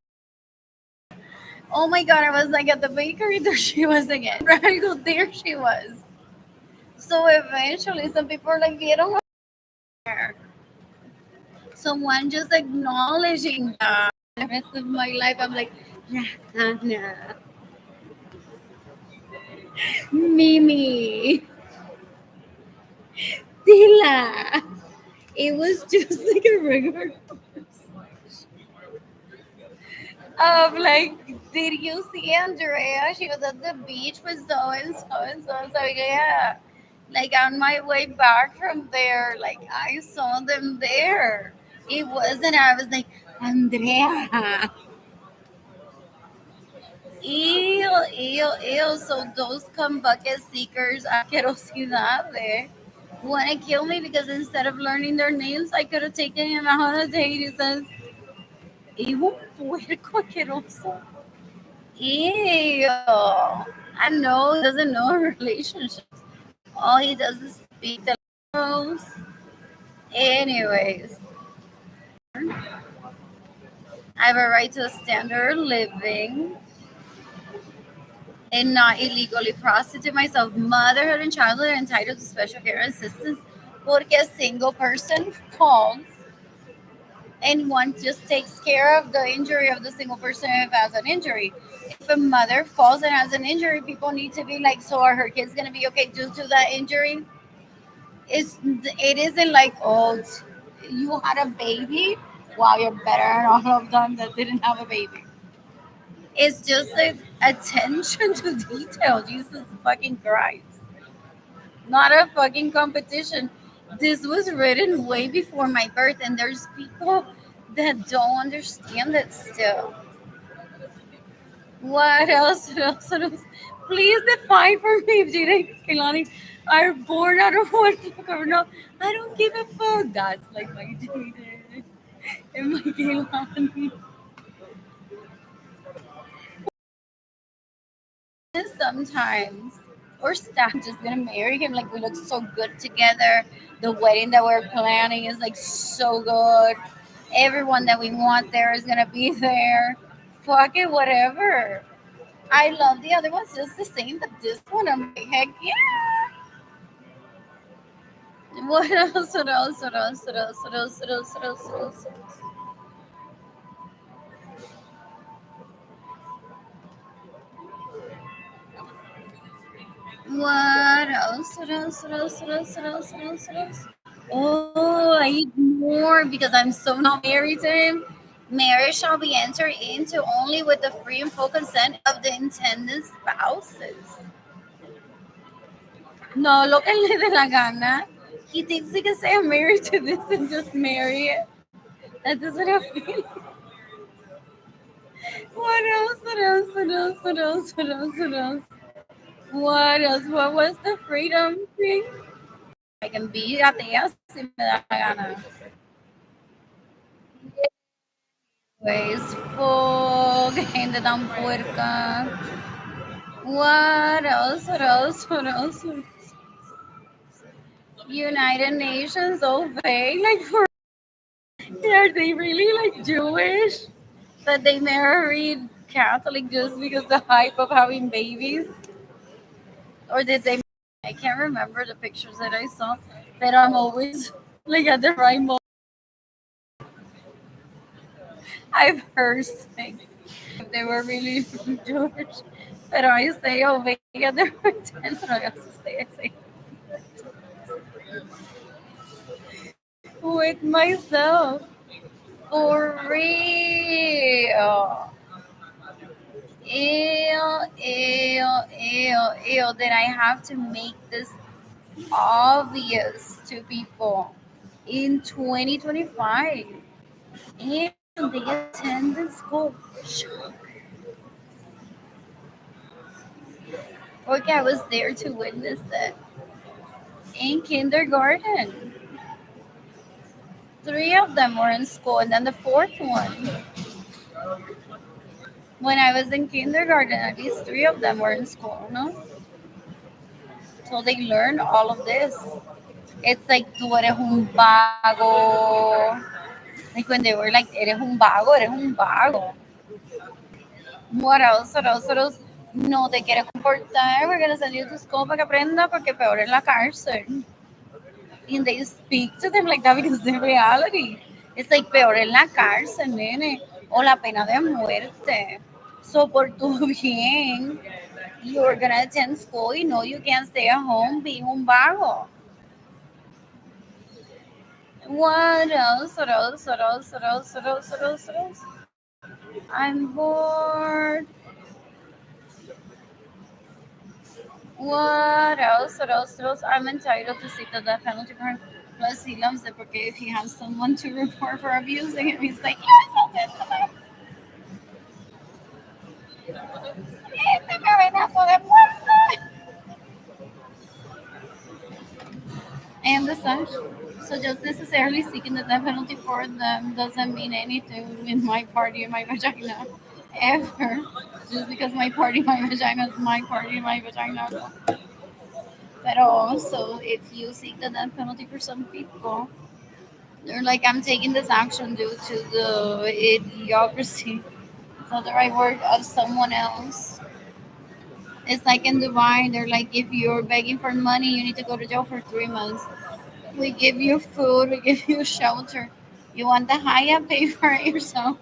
S1: Oh my god! I was like at the bakery. There she was again. Right, there she was. So eventually, some people are like, "Vieron her." Someone just acknowledging that. The rest of my life, I'm like, Rahana, Mimi, Dila. It was just like a regular of like, did you see Andrea? She was at the beach with so and so and so. So yeah, like on my way back from there, like I saw them there. It wasn't. I was like, Andrea. Ew, ew, ew. So those come bucket seekers, asquerosidad, want to kill me because instead of learning their names, I could have taken him out on a date. He says, ew, puerco asqueroso. Ew. I know he doesn't know relationships. All he does is speak the language. Anyways, I have a right to a standard living and not illegally prostitute myself. Motherhood and childhood are entitled to special care and assistance porque a single person falls and one just takes care of the injury of the single person if has an injury. If a mother falls and has an injury, people need to be like, so are her kids going to be okay due to that injury? It isn't like, oh, you had a baby? Wow, you're better than all of them that didn't have a baby. It's just like attention to detail. Jesus fucking Christ. Not a fucking competition. This was written way before my birth, and there's people that don't understand it still. What else? What else? What else? Please define for me if Jada and Kehlani are born out of one or not. I don't give a fuck. That's like my Jada and my Kehlani. Sometimes we're stuck just gonna marry him. Like we look so good together. The wedding that we're planning is like so good. Everyone that we want there is gonna be there. Fuck it, whatever. I love the other ones just the same, but this one I'm like, heck yeah. What else? What else? What else? What else? What else? What else? What else? What else? What else? What else? What else? What else? What else? What else? What else? What else? Oh, I ignore because I'm so not married to him. Marriage shall be entered into only with the free and full consent of the intended spouses. No lo que le dé la gana. He thinks he can say I'm married to this and just marry it. That doesn't have feelings. What else? What else? What else? What else? What else? What else? What else? What was the freedom thing? I can be atea si me da la gana. Anyways, fuck, gente tan puerca. What else? What else? What else? United Nations, oh vague. Like, for are they really like Jewish? That they married Catholic just because the hype of having babies? Or did they? I can't remember the pictures that I saw, but I'm always like at the right moment. I've heard saying if they were really Jewish, but I say, oh, they at the right time. So I have to say with myself. For real. Ew, ew, ew, ew. That I have to make this obvious to people in 2025. And they attend the school. Okay, I was there to witness it. In kindergarten, three of them were in school, and then the fourth one. When I was in kindergarten, at least three of them were in school, no? So they learned all of this. It's like tú eres un vago. Like when they were like, eres un vago, eres un vago. What else? What else? What else? No te quieres comportar. We're gonna send you to school para que aprenda porque peor en la cárcel. And they speak to them like that because the reality. It's like peor en la cárcel, nene. O la pena de muerte. So por tu bien, you're gonna attend school. You know you can't stay at home being un vago. What else? What else? What else? What else? What else? What else? What else? I'm bored. What else? What else? What else? I'm entitled to seek the death penalty for him. Plus, he loves it because if he has someone to report for abusing him, he's like, yes, I'll testify. Este cabezazo de muerte. And the such. So just necessarily seeking the death penalty for them doesn't mean anything in my party and my vagina. Ever. Just because my party, my vagina is my party, my vagina. But also, if you seek the death penalty for some people, they're like, I'm taking this action due to the idiocracy, it's not the right word, of someone else. It's like in Dubai, they're like, if you're begging for money, you need to go to jail for 3 months. We give you food, we give you shelter. You want the higher, pay for it yourself.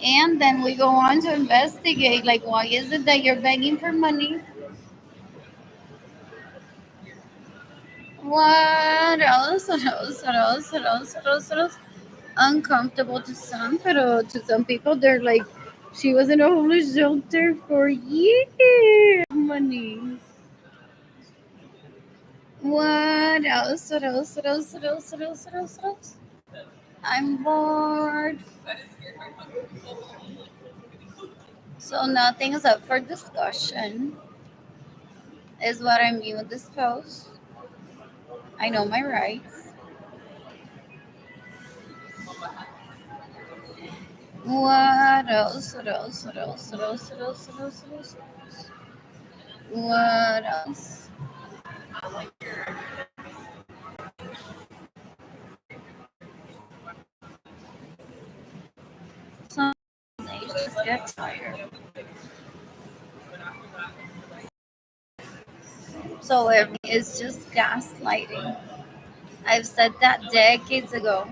S1: And then we go on to investigate, like, why is it that you're begging for money? What else? What else? What else? What else? What else? What else? Uncomfortable to some, but to some people, they're like, she was in a homeless shelter for years. Money. What else? What else? What else? What else? What else? What else? What else? I'm bored. So nothing's up for discussion, is what I mean with this post. I know my rights. What else? What else? What else? What else? What else? What else? What else? What else? Some days just get tired. So everything is just gaslighting. I've said that decades ago,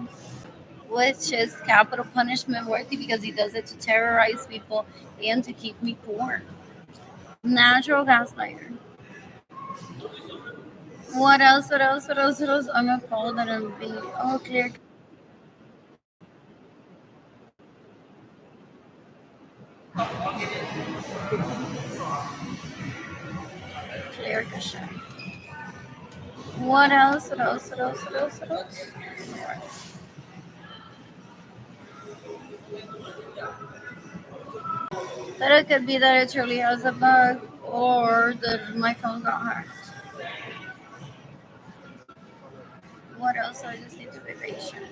S1: which is capital punishment worthy because he does it to terrorize people and to keep me poor. Natural gaslighter. What else? What else? What else? What else? I'm gonna call that and be clear. Clear cache. What else? What else? What else? What else? What else? But it could be that it truly has a bug or that my phone got hacked. What else? I just need to be patient.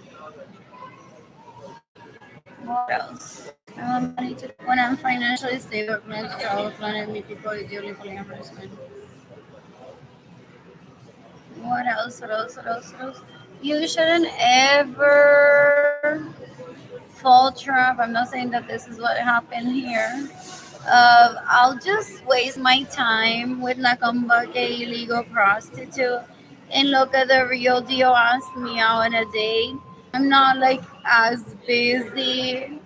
S1: What else? I want money to when I'm financially stable, plan to travel, plan and meet people ideally reimbursement. What else? What else? What else? What else? You shouldn't ever fall trap. I'm not saying that this is what happened here. I'll just waste my time with like a illegal prostitute and look at the real deal, ask me out on a date. I'm not like as busy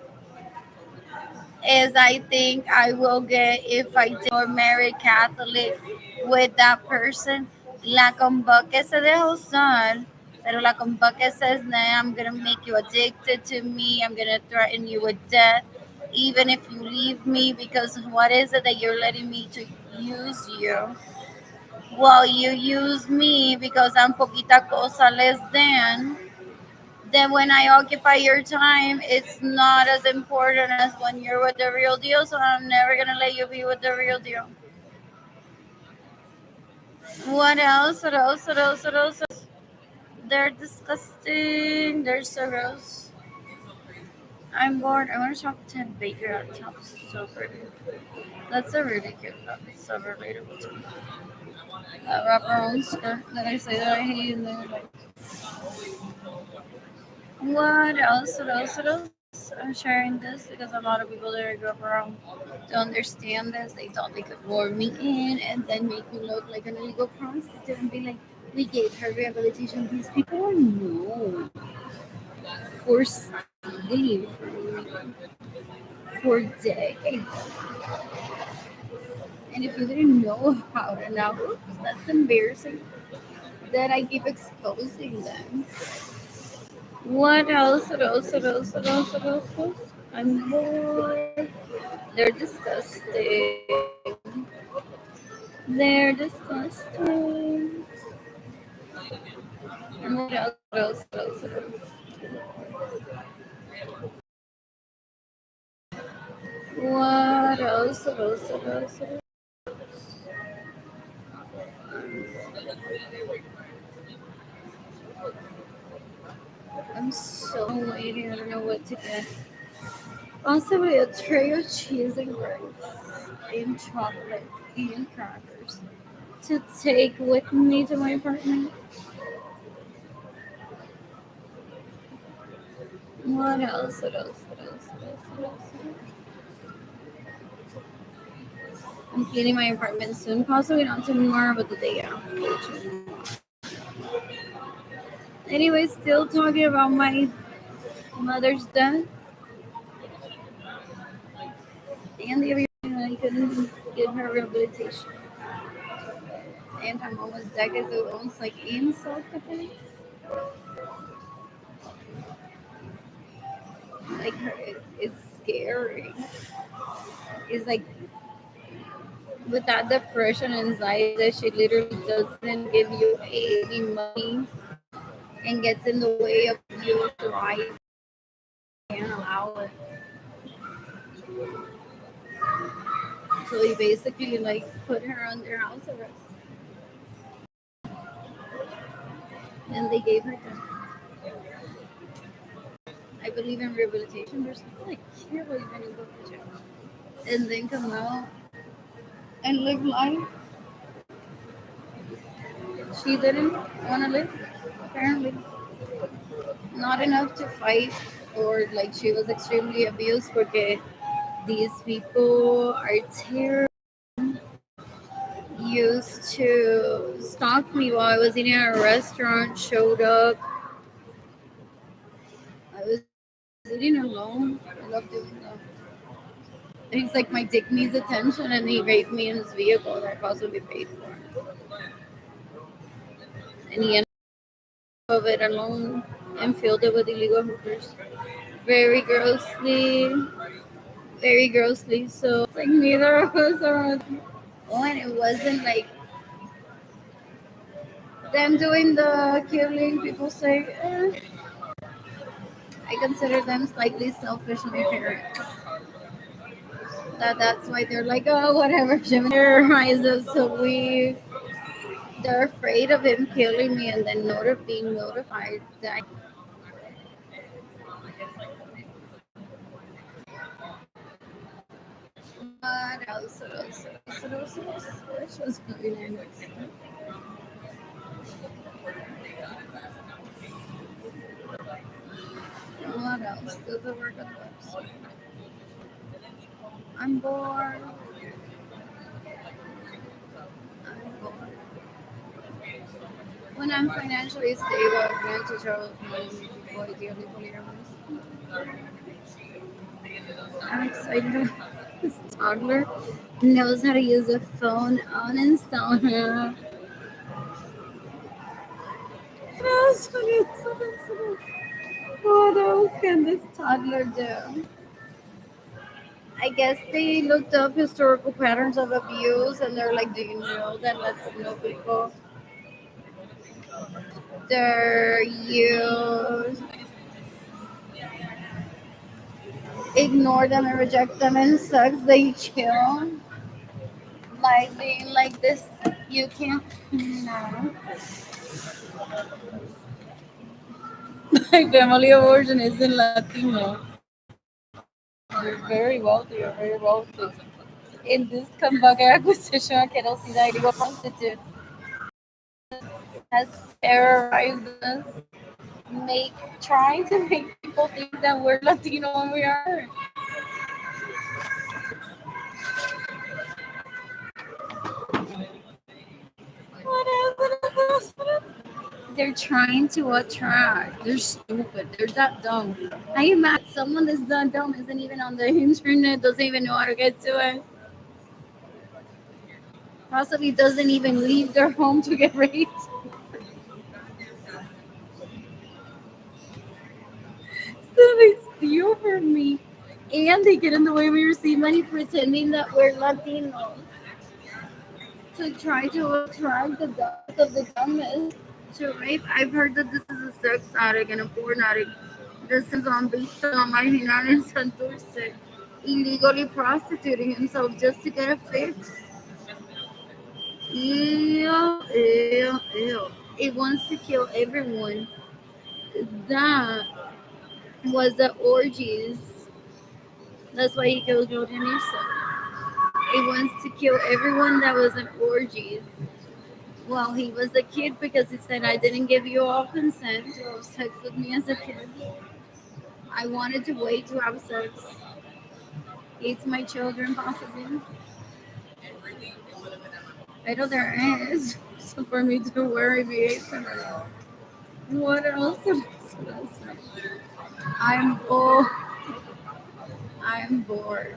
S1: as I think I will get if I did or married Catholic with that person. La compa que se dejó usar, pero la compa que says, nah, I'm gonna make you addicted to me, I'm gonna threaten you with death, even if you leave me, because what is it that you're letting me to use you? Well, you use me because I'm poquita cosa less than. Then when I occupy your time, it's not as important as when you're with the real deal. So I'm never gonna let you be with the real deal. What else? What else? What else? What else? They're disgusting. They're so gross. I'm bored. I want to shop Ted Baker at top. So pretty. That's a really cute top. It's so relatable to me. That wraparound skirt that I say that I hate, and then like, what else? What else? What else? I'm sharing this because a lot of people that I grew up around to understand this. They thought they could lure me in and then make me look like an illegal prostitute and be like, we gave her rehabilitation. These people are known for stealing from me for decades. And if you didn't know about it now, oops, that's embarrassing that I keep exposing them. What else? What else? What else? What else? What else? What else? I'm bored. They're disgusting. They're disgusting. And what else? What else? What else? What else? What else? What else? What else? What else? I'm so waiting. I don't know what to get. Possibly a tray of cheese and rice and chocolate and crackers to take with me to my apartment. What else? What else? What else? What else? What else? I'm cleaning my apartment soon. Possibly not tomorrow, but the day after. Anyway, still talking about my mother's death and the reason I couldn't give her rehabilitation. And her mom was diagnosed with almost like in self-defense. Like it's scary. It's like with that depression and anxiety that she literally doesn't give you any money and gets in the way of you thriving. Can't allow it. So we basically like put her under house arrest, and they gave her death. I believe in rehabilitation. There's people like here who even go to jail and then come out and live life. She didn't want to live, apparently. Not enough to fight, or like she was extremely abused because these people are terrible. Used to stalk me while I was eating at a restaurant, showed up. I was eating alone. I love doing that. He's like, my dick needs attention, and he raped me in his vehicle that cost would be paid for. And he ended up it alone and filled it with illegal hookers. Very grossly, very grossly. So it's like neither of us are. Oh, and it wasn't like Them doing the killing, people say, I consider them slightly selfish my parents. That's why they're like, oh, whatever. Gemini rises, so they're afraid of him killing me and then being notified that. What else? What else? What else? What else? What else? Going next? What else? Do the work on the website. I'm bored. I'm bored. When I'm financially stable, I'm going to travel with my people ideally polyamorous. I'm excited about this toddler knows how to use a phone on Instagram. What else? What else? What else? What else? What else can this toddler do? I guess they looked up historical patterns of abuse and they're like, do you know that lets them know people they're used, ignore them and reject them and sucks they kill. Like being like this, you can't. No. My family of origin isn't Latino. They're very wealthy or very wealthy. In this Cambodia acquisition, Kerosidai illegal prostitute has terrorized us, make trying to make people think that we're Latino when we are. What else? What else? What else? What else? They're trying to attract. They're stupid. They're that dumb. How you mad? Someone that's that dumb isn't even on the internet, doesn't even know how to get to it. Possibly doesn't even leave their home to get raped. So they steal from me. And they get in the way we receive money pretending that we're Latinos to try to attract the dumbest of the dumbest to rape. I've heard that this is a sex addict and a porn addict. This is on Vista Marginal in Santurce, illegally prostituting himself just to get a fix. Ew, ew, ew. It wants to kill everyone. That was the orgies. That's why he killed Jordan Newsom. It wants to kill everyone that was in orgies. Well, he was a kid because he said, I didn't give you all consent to have sex with me as a kid. I wanted to wait to have sex. Eats my children, possibly. I know there is. So for me to worry, me hates him. What else? What else? I'm bored. I'm bored.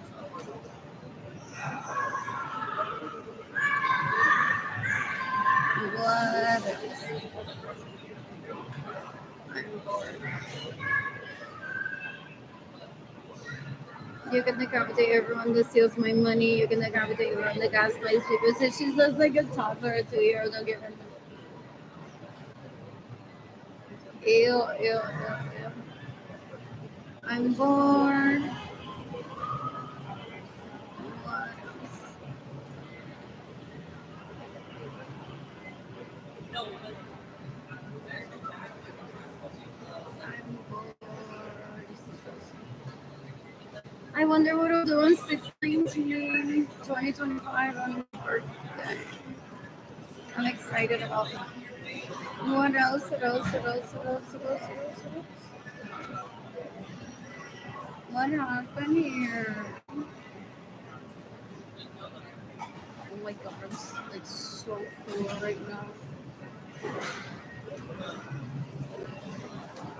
S1: What else? I'm bored. You can decapitate everyone that steals my money. You can decapitate everyone that gaslights people. So she's just like a toddler, a 2 year old. Don't give her. Ew, ew, ew, ew. I'm bored. What else? I'm bored. I wonder what I'll do on 6/19, 2025 on my birthday. I'm excited about that. What else? What else? What else? What else? What else? What else? What else? What happened here? Oh my god, like so full right now.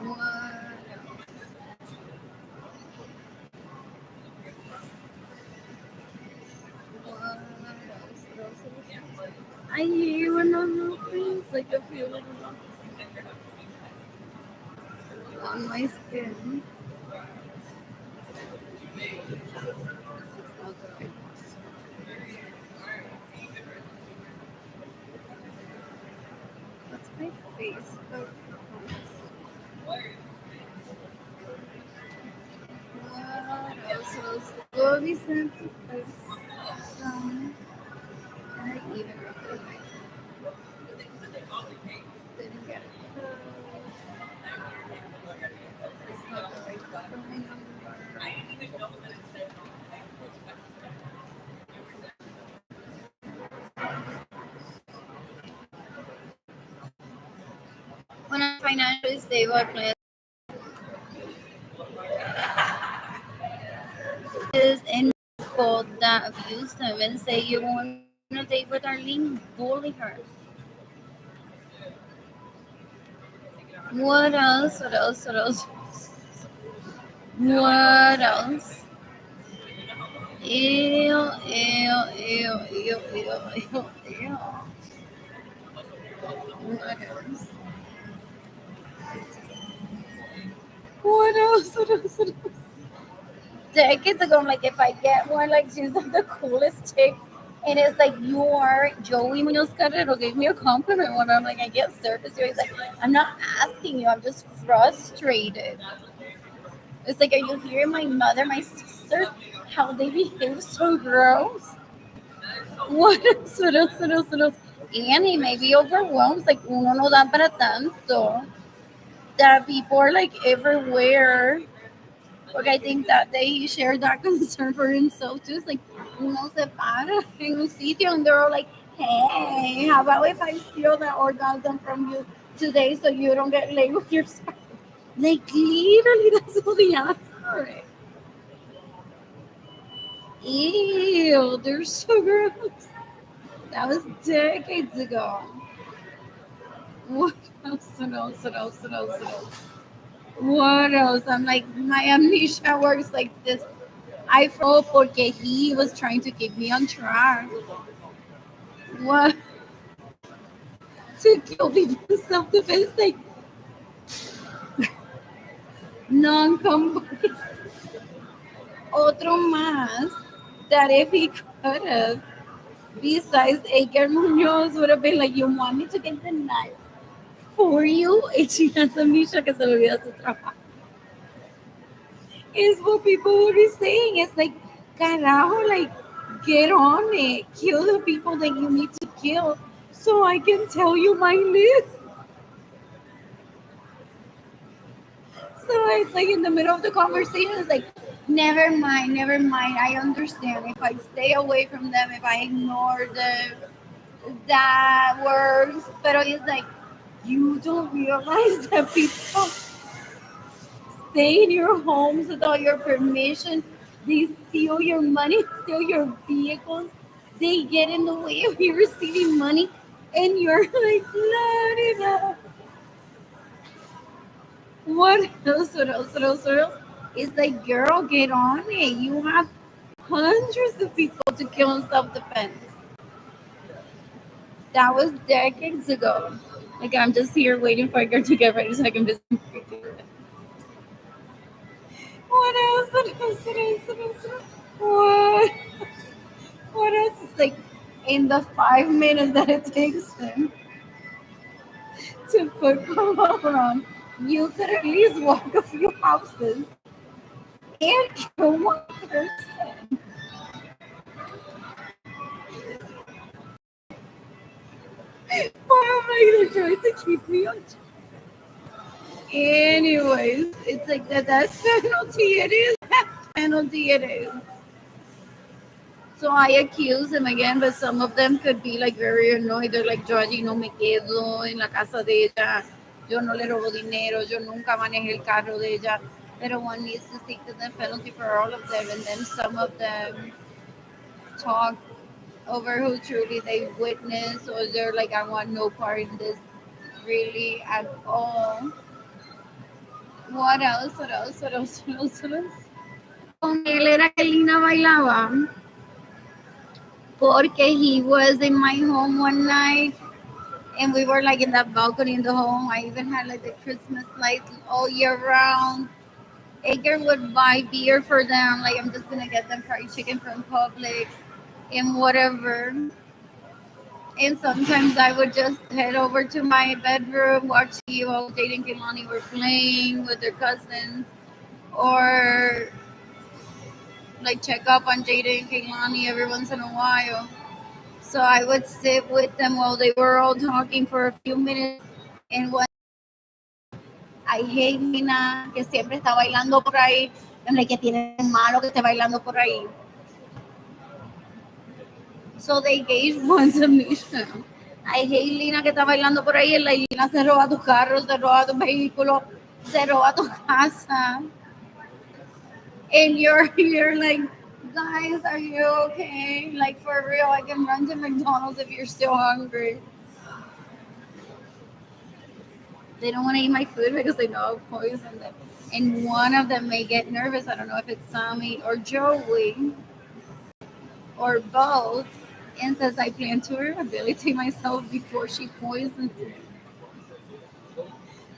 S1: What? What else? What else? What else? I hear another things like a few little on my skin. Okay. My Facebook what else was what we sent to some I even remember didn't get it. It's not the right phone number. When I'm financially stable, I plan this and people that abuse them and say you want to date with Arlene, bully her. What else? What else? What else? What else? Ew, ew, ew, ew, ew, ew, ew. What else? What else? What else? What else? Decades ago, I'm like, if I get one, like, she's like the coolest chick. And it's like, you are Joey Munoz Carrero gave me a compliment when I'm like, I get service here. He's like, I'm not asking you, I'm just frustrated. It's like, are you hearing my mother, my sister, how they behave so gross? What else? What else? What else? What else? And he may be overwhelmed. Like, uno no da para tanto. That people are like everywhere. Like, I think that they share that concern for himself too. It's like, uno se para en un sitio and they're all like, hey, how about if I steal that orgasm from you today so you don't get laid with your spouse? Like, literally, that's all they ask for it. Ew, they're so gross. That was decades ago. What else? What else? What else? What else? What else? What else? I'm like, my amnesia works like this. I forgot porque he was trying to keep me on track. What? To kill people in self-defense, like non-combat. Otro más that if he could have, besides Edgar Munoz, would have been like, you want me to get the knife for you? Y she has amnesia que se le olvida su trabajo. Is what people would be saying. It's like, carajo, like, get on it. Kill the people that you need to kill so I can tell you my list. So it's like in the middle of the conversation, it's like, never mind, never mind. I understand. If I stay away from them, if I ignore them, that works. But it's like, you don't realize that people stay in your homes without your permission. They steal your money, steal your vehicles. They get in the way of you receiving money, and you're like, not enough. What else? What else? What else? What else? It's like, girl, get on it. You have hundreds of people to kill in self defense. That was decades ago. Like, I'm just here waiting for a girl to get ready so I can visit. What else? What else? What else? What else? What? What else? It's like, in the 5 minutes that it takes them to put Kamala on, you could at least walk a few houses and kill one person. Why am I gonna try to keep me on? Anyways, it's like that. That's penalty. It is penalty. It is. So I accuse them again, but some of them could be like very annoyed. They're like, Georgie, no me quedo en la casa de ella. Yo no le robo dinero. Yo nunca manejé el carro de ella. Pero one needs to stick to the penalty for all of them. And then some of them talk over who truly they witnessed, or they're like, I want no part in this really at all. What else? What else? What else? What else? What else? Con él era que Lina bailaba. Porque he was in my home one night and we were like in that balcony in the home. I even had like the Christmas lights all year round. Edgar would buy beer for them. Like, I'm just gonna get them fried chicken from Publix and whatever. And sometimes I would just head over to my bedroom, watch TV while Jade and Kehlani were playing with their cousins, or like check up on Jade and Kehlani every once in a while. So I would sit with them while they were all talking for a few minutes. And one, I hate Nina, que siempre está bailando por ahí. I'm like, que tiene malo que esté bailando por ahí. So they gave one submission. I hate Lina que está bailando por ahí. La Lina se roba tu carro, se roba tu vehículo, se roba tu casa. And you're like, guys, are you okay? Like for real, I can run to McDonald's if you're still hungry. They don't want to eat my food because they know I'll poison them. And one of them may get nervous. I don't know if it's Sammy or Joey or both, and says I plan to rehabilitate myself before she poisons me.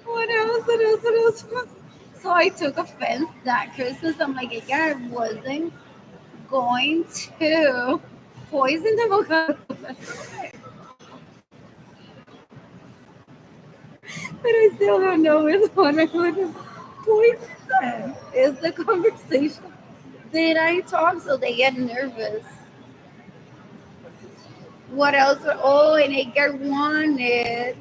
S1: What else? What else? What else? What else? So I took offense that Christmas. I'm like, yeah, I wasn't going to poison the avocado. But I still don't know which one I would poison them. Is the conversation. Did I talk so they get nervous? What else? Oh, and Edgar wanted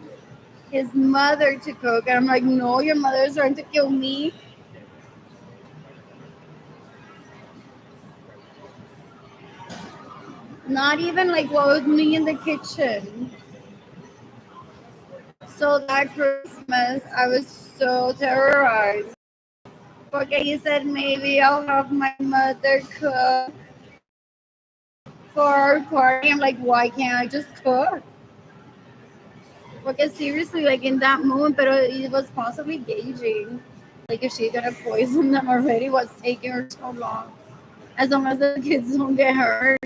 S1: his mother to cook. And I'm like, no, your mother's trying to kill me. Not even like what was me in the kitchen. So that Christmas, I was so terrorized. Okay, he said maybe I'll have my mother cook for our party. I'm like, why can't I just cook? Because seriously, like in that moment, but it was possibly gauging. Like if she's gonna poison them already, what's taking her so long? As long as the kids don't get hurt.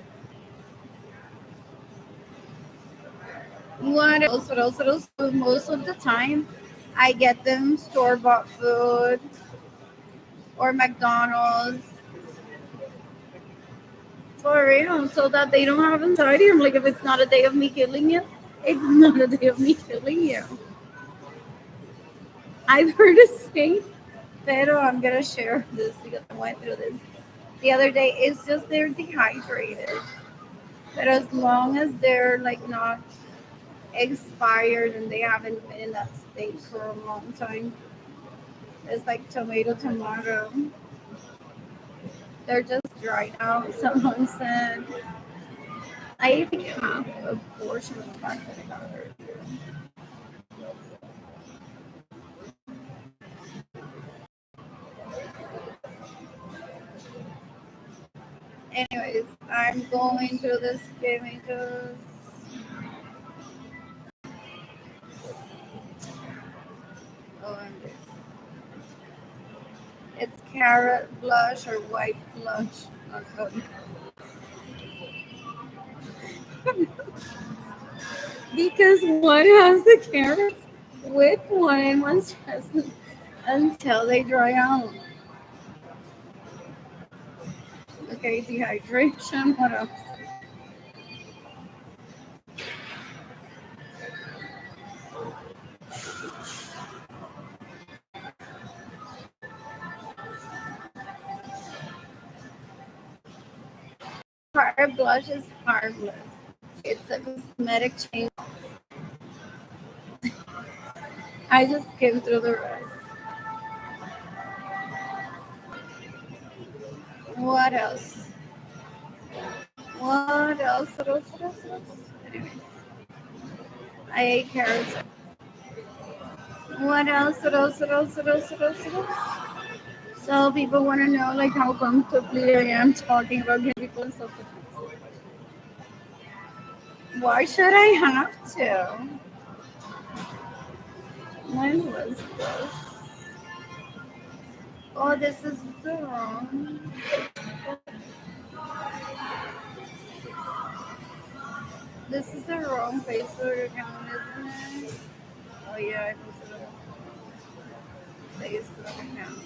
S1: What else? What else? What else? Most of the time, I get them store bought food or McDonald's for real, so that they don't have anxiety. I'm like, if it's not a day of me killing you, it's not a day of me killing you. I've heard a saying, pero I'm gonna share this because I went through this the other day. It's just they're dehydrated, but as long as they're like not expired and they haven't been in that state for a long time, it's like tomato. They're just dried out. Someone said I ate like half a portion of the fact that I got hurt. Anyways, I'm going to this gaming because OMG. It's carrot blush or white blush. Okay. Because one has the carrots with one and one's present until they dry out. Okay, dehydration. What else? Carrot blush is harmless. It's a cosmetic change. I just skimmed through the rest. What else? What else? What else? What else? What else? Anyways, I ate carrots. What else? What else? What else? What else? What else? What else? So people want to know like how comfortably I am talking about chemical and stuff. Why should I have to? When was this? Oh, this is the wrong. This is the wrong Facebook account, isn't it? Oh yeah, I posted a Facebook account.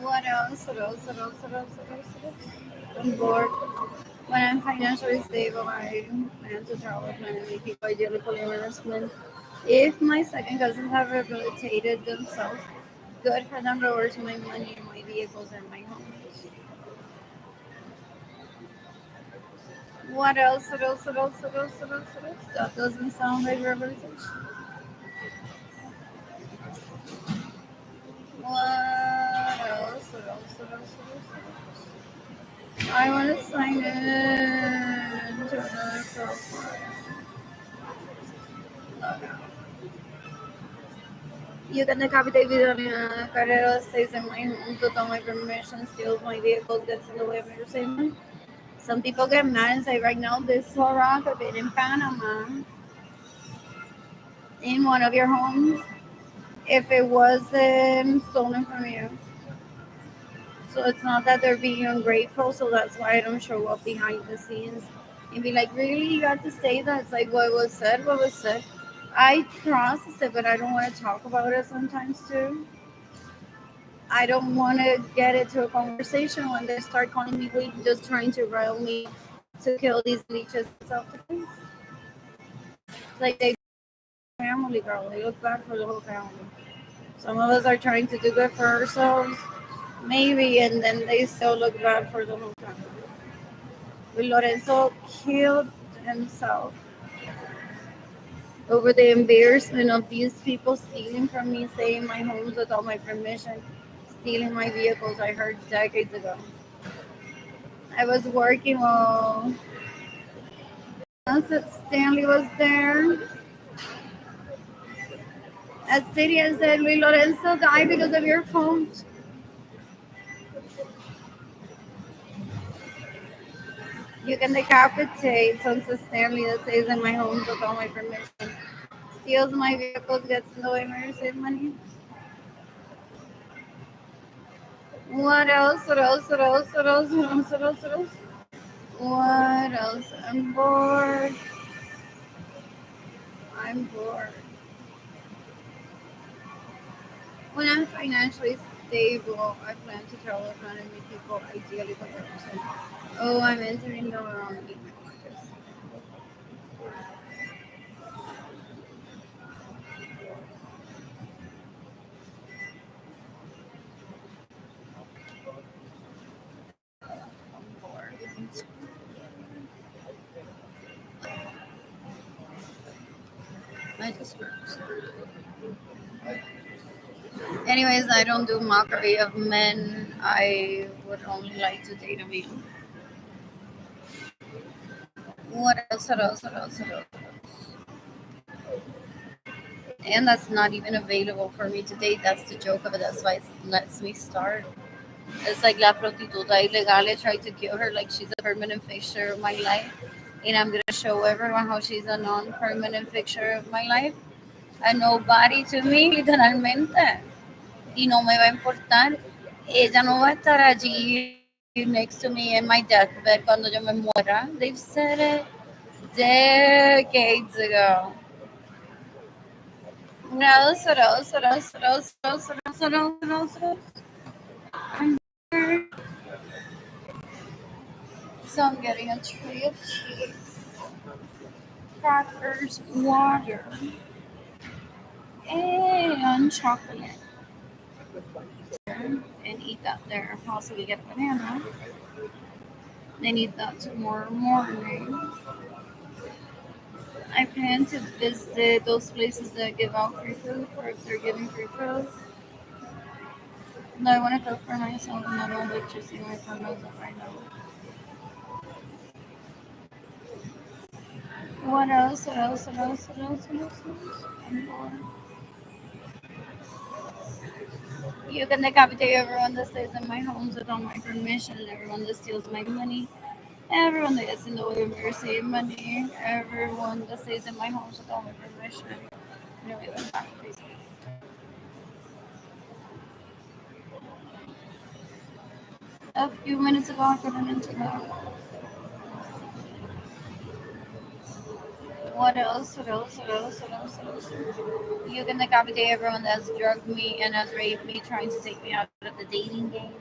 S1: What else? What else? What else? What else? What else? What else? I'm bored. When I'm financially stable, I plan to travel, plan to meet people, ideally polyamorous. If my second cousins have rehabilitated themselves, good for them, but where's my money, my vehicles, and my homes? What else? What else? What else? What else? What else? What else? That doesn't sound like rehabilitation. What else? What else? What else? What else? What else? I want to sign in to another profile. You can decapitate video on Carrera stays in my home without my permission, steals my vehicles, gets in the way of entertainment. Some people get mad and say, right now, this Torah could be in Panama, in one of your homes, if it wasn't stolen from you. So it's not that they're being ungrateful, so that's why I don't show up behind the scenes and be like, really, you got to say that? It's like, what was said, what was said. I process it, but I don't want to talk about it sometimes too. I don't want to get into a conversation when they start calling me weak, just trying to rile me to kill these leeches in self defense. It's like they family, girl. They look bad for the whole family. Some of us are trying to do good for ourselves, maybe, and then they still look bad for the whole family. Lorenzo killed himself over the embarrassment of these people stealing from me, staying in my homes without my permission, stealing my vehicles I heard decades ago. I was working while Stanley was there. As City said, Luis Lorenzo died because of your phone. You can decapitate Sunset Stanley that stays in my home without my permission. Steals my vehicles, gets in the way, may receive money. What else? What else? What else? What else? What else? What else? What else? What else? I'm bored. I'm bored. When I'm financially stable, I plan to travel around and meet people, ideally for person. Oh, I'm entering the wrong email address. I'm bored. I just worked. Anyways, I don't do mockery of men. I would only like to date a man. What else? What else? What else? What else? And that's not even available for me to date. That's the joke of it. That's why it lets me start. It's like La Prostituta Ilegale tried to kill her like she's a permanent fixture of my life. And I'm going to show everyone how she's a non permanent fixture of my life. A nobody to me, literalmente. Y no me va a importar. Ella no va a estar allí next to me in my deathbed cuando yo me muera. They've said it decades ago. No, what else? What else? What else? What else? What else? What else? What else? What else? I'm bored. So I'm getting a tray of cheese, crackers, water, and chocolate. And eat that there. Possibly get a banana. Then eat that tomorrow morning. I plan to visit those places that give out free food, or if they're giving free food. No, I want to cook for myself and I don't like just eating my friends up right now. What else? What else? What else? What else? What else? What else? I'm bored. You can decapitate everyone that stays in my homes without my permission, everyone that steals my money, everyone that gets in the way of me receiving money, everyone that stays in my homes without my permission. Really, that's not crazy. A few minutes ago, I put an into that. What else? What else? What else? What else? What else? You can decapitate everyone that's drugged me and has raped me, trying to take me out of the dating game.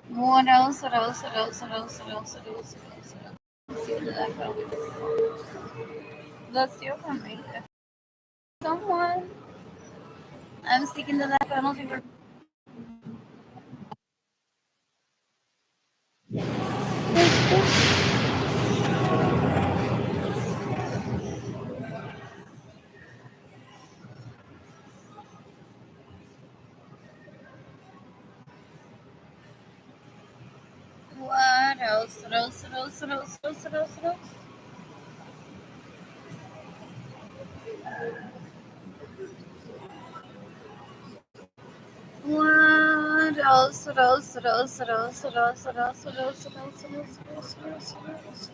S1: What else? What else? What else? What else? What else? What else? What else? What else? See that That's still from me. If someone, I'm sticking to that penalty for what else? What else? What else? What else? What else? What else? What else? What else? What else? What else? What else? What else? What else? What else? What else? What else? What else? What else? What else?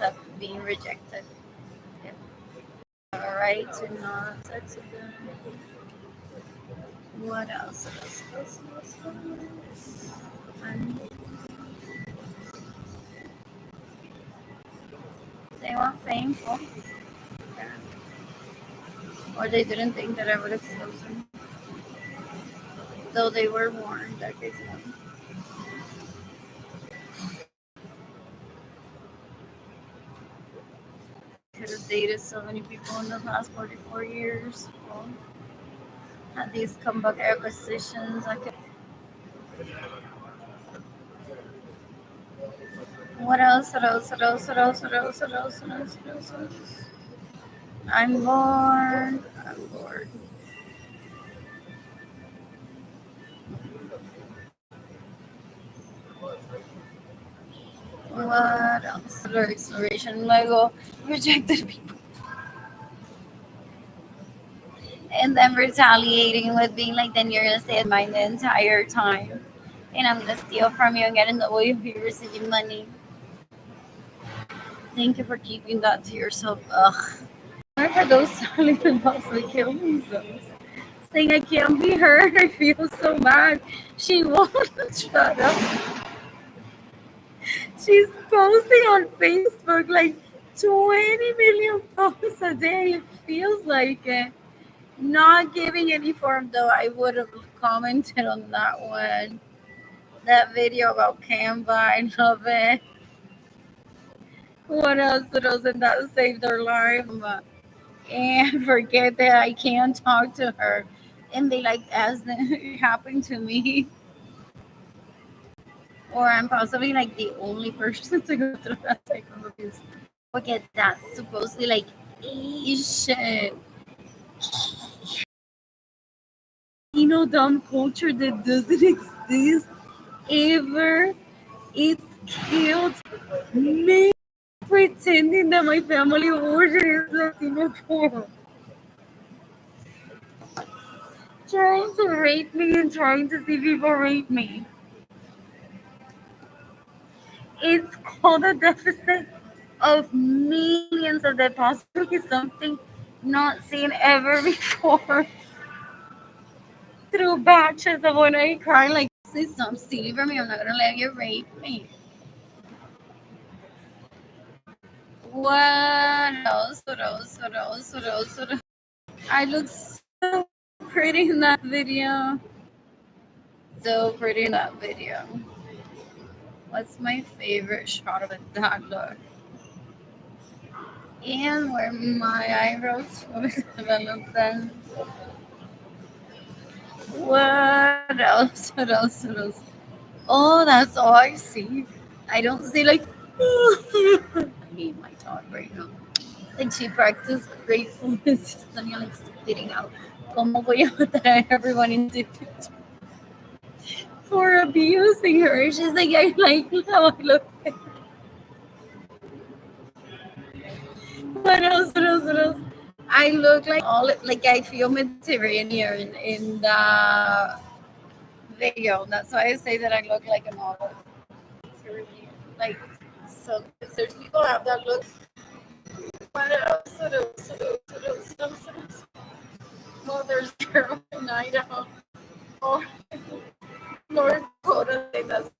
S1: Of being rejected. Yeah. Alright, to not sex again. What else? What else? What else? What else? What else? And they want fame for, or they didn't think that I would expose them, though they were warned decades ago. Could have dated so many people in the past 44 years. Well, had these comeback acquisitions. I could. What else? What else? What else? What else? What else? What else? What else? What else? What else? I'm bored. I'm bored. What else? Exploration Lego rejected people and then retaliating with being like, then you're gonna stay at mine the entire time, and I'm gonna steal from you and get in the way of you receiving money. Thank you for keeping that to yourself. Ugh. Sorry for those silent about my kill themselves. Saying I can't be heard. I feel so bad. She won't shut up. She's posting on Facebook like 20 million posts a day. It feels like it. Not giving any form though. I would have commented on that one. That video about Canva. I love it. What else? What else? And that saved her life. And forget that I can't talk to her. And they like as it happened to me. Or I'm possibly like the only person to go through that type of abuse. Forget that supposedly like Asian, dumb culture that doesn't exist ever. It's killed me pretending that my family origin is Latino food. Trying to rape me and trying to see people rape me. It's called a deficit of millions of that possibly something not seen ever before. Through batches of when I cry like, please stop stealing from me. I'm not gonna let you rape me. What else? What else? What else? What else? What else? I look so pretty in that video. So pretty in that video. What's my favorite shot of that look? And where my eyebrows was developed then. What else? What else? What else? Oh, that's all I see. I don't see like I hate my dog right now. Like she practiced gratefulness just like spitting out. ¿Cómo voy a matar a everyone in the picture for abusing her? She's like, I like how I look. What else? What else? What else? I look like all like I feel Mediterranean in the video. That's why I say that I look like an olive.
S2: Like, so there's people out that look. What else? Well, there's girl in Idaho or North Dakota. I think that's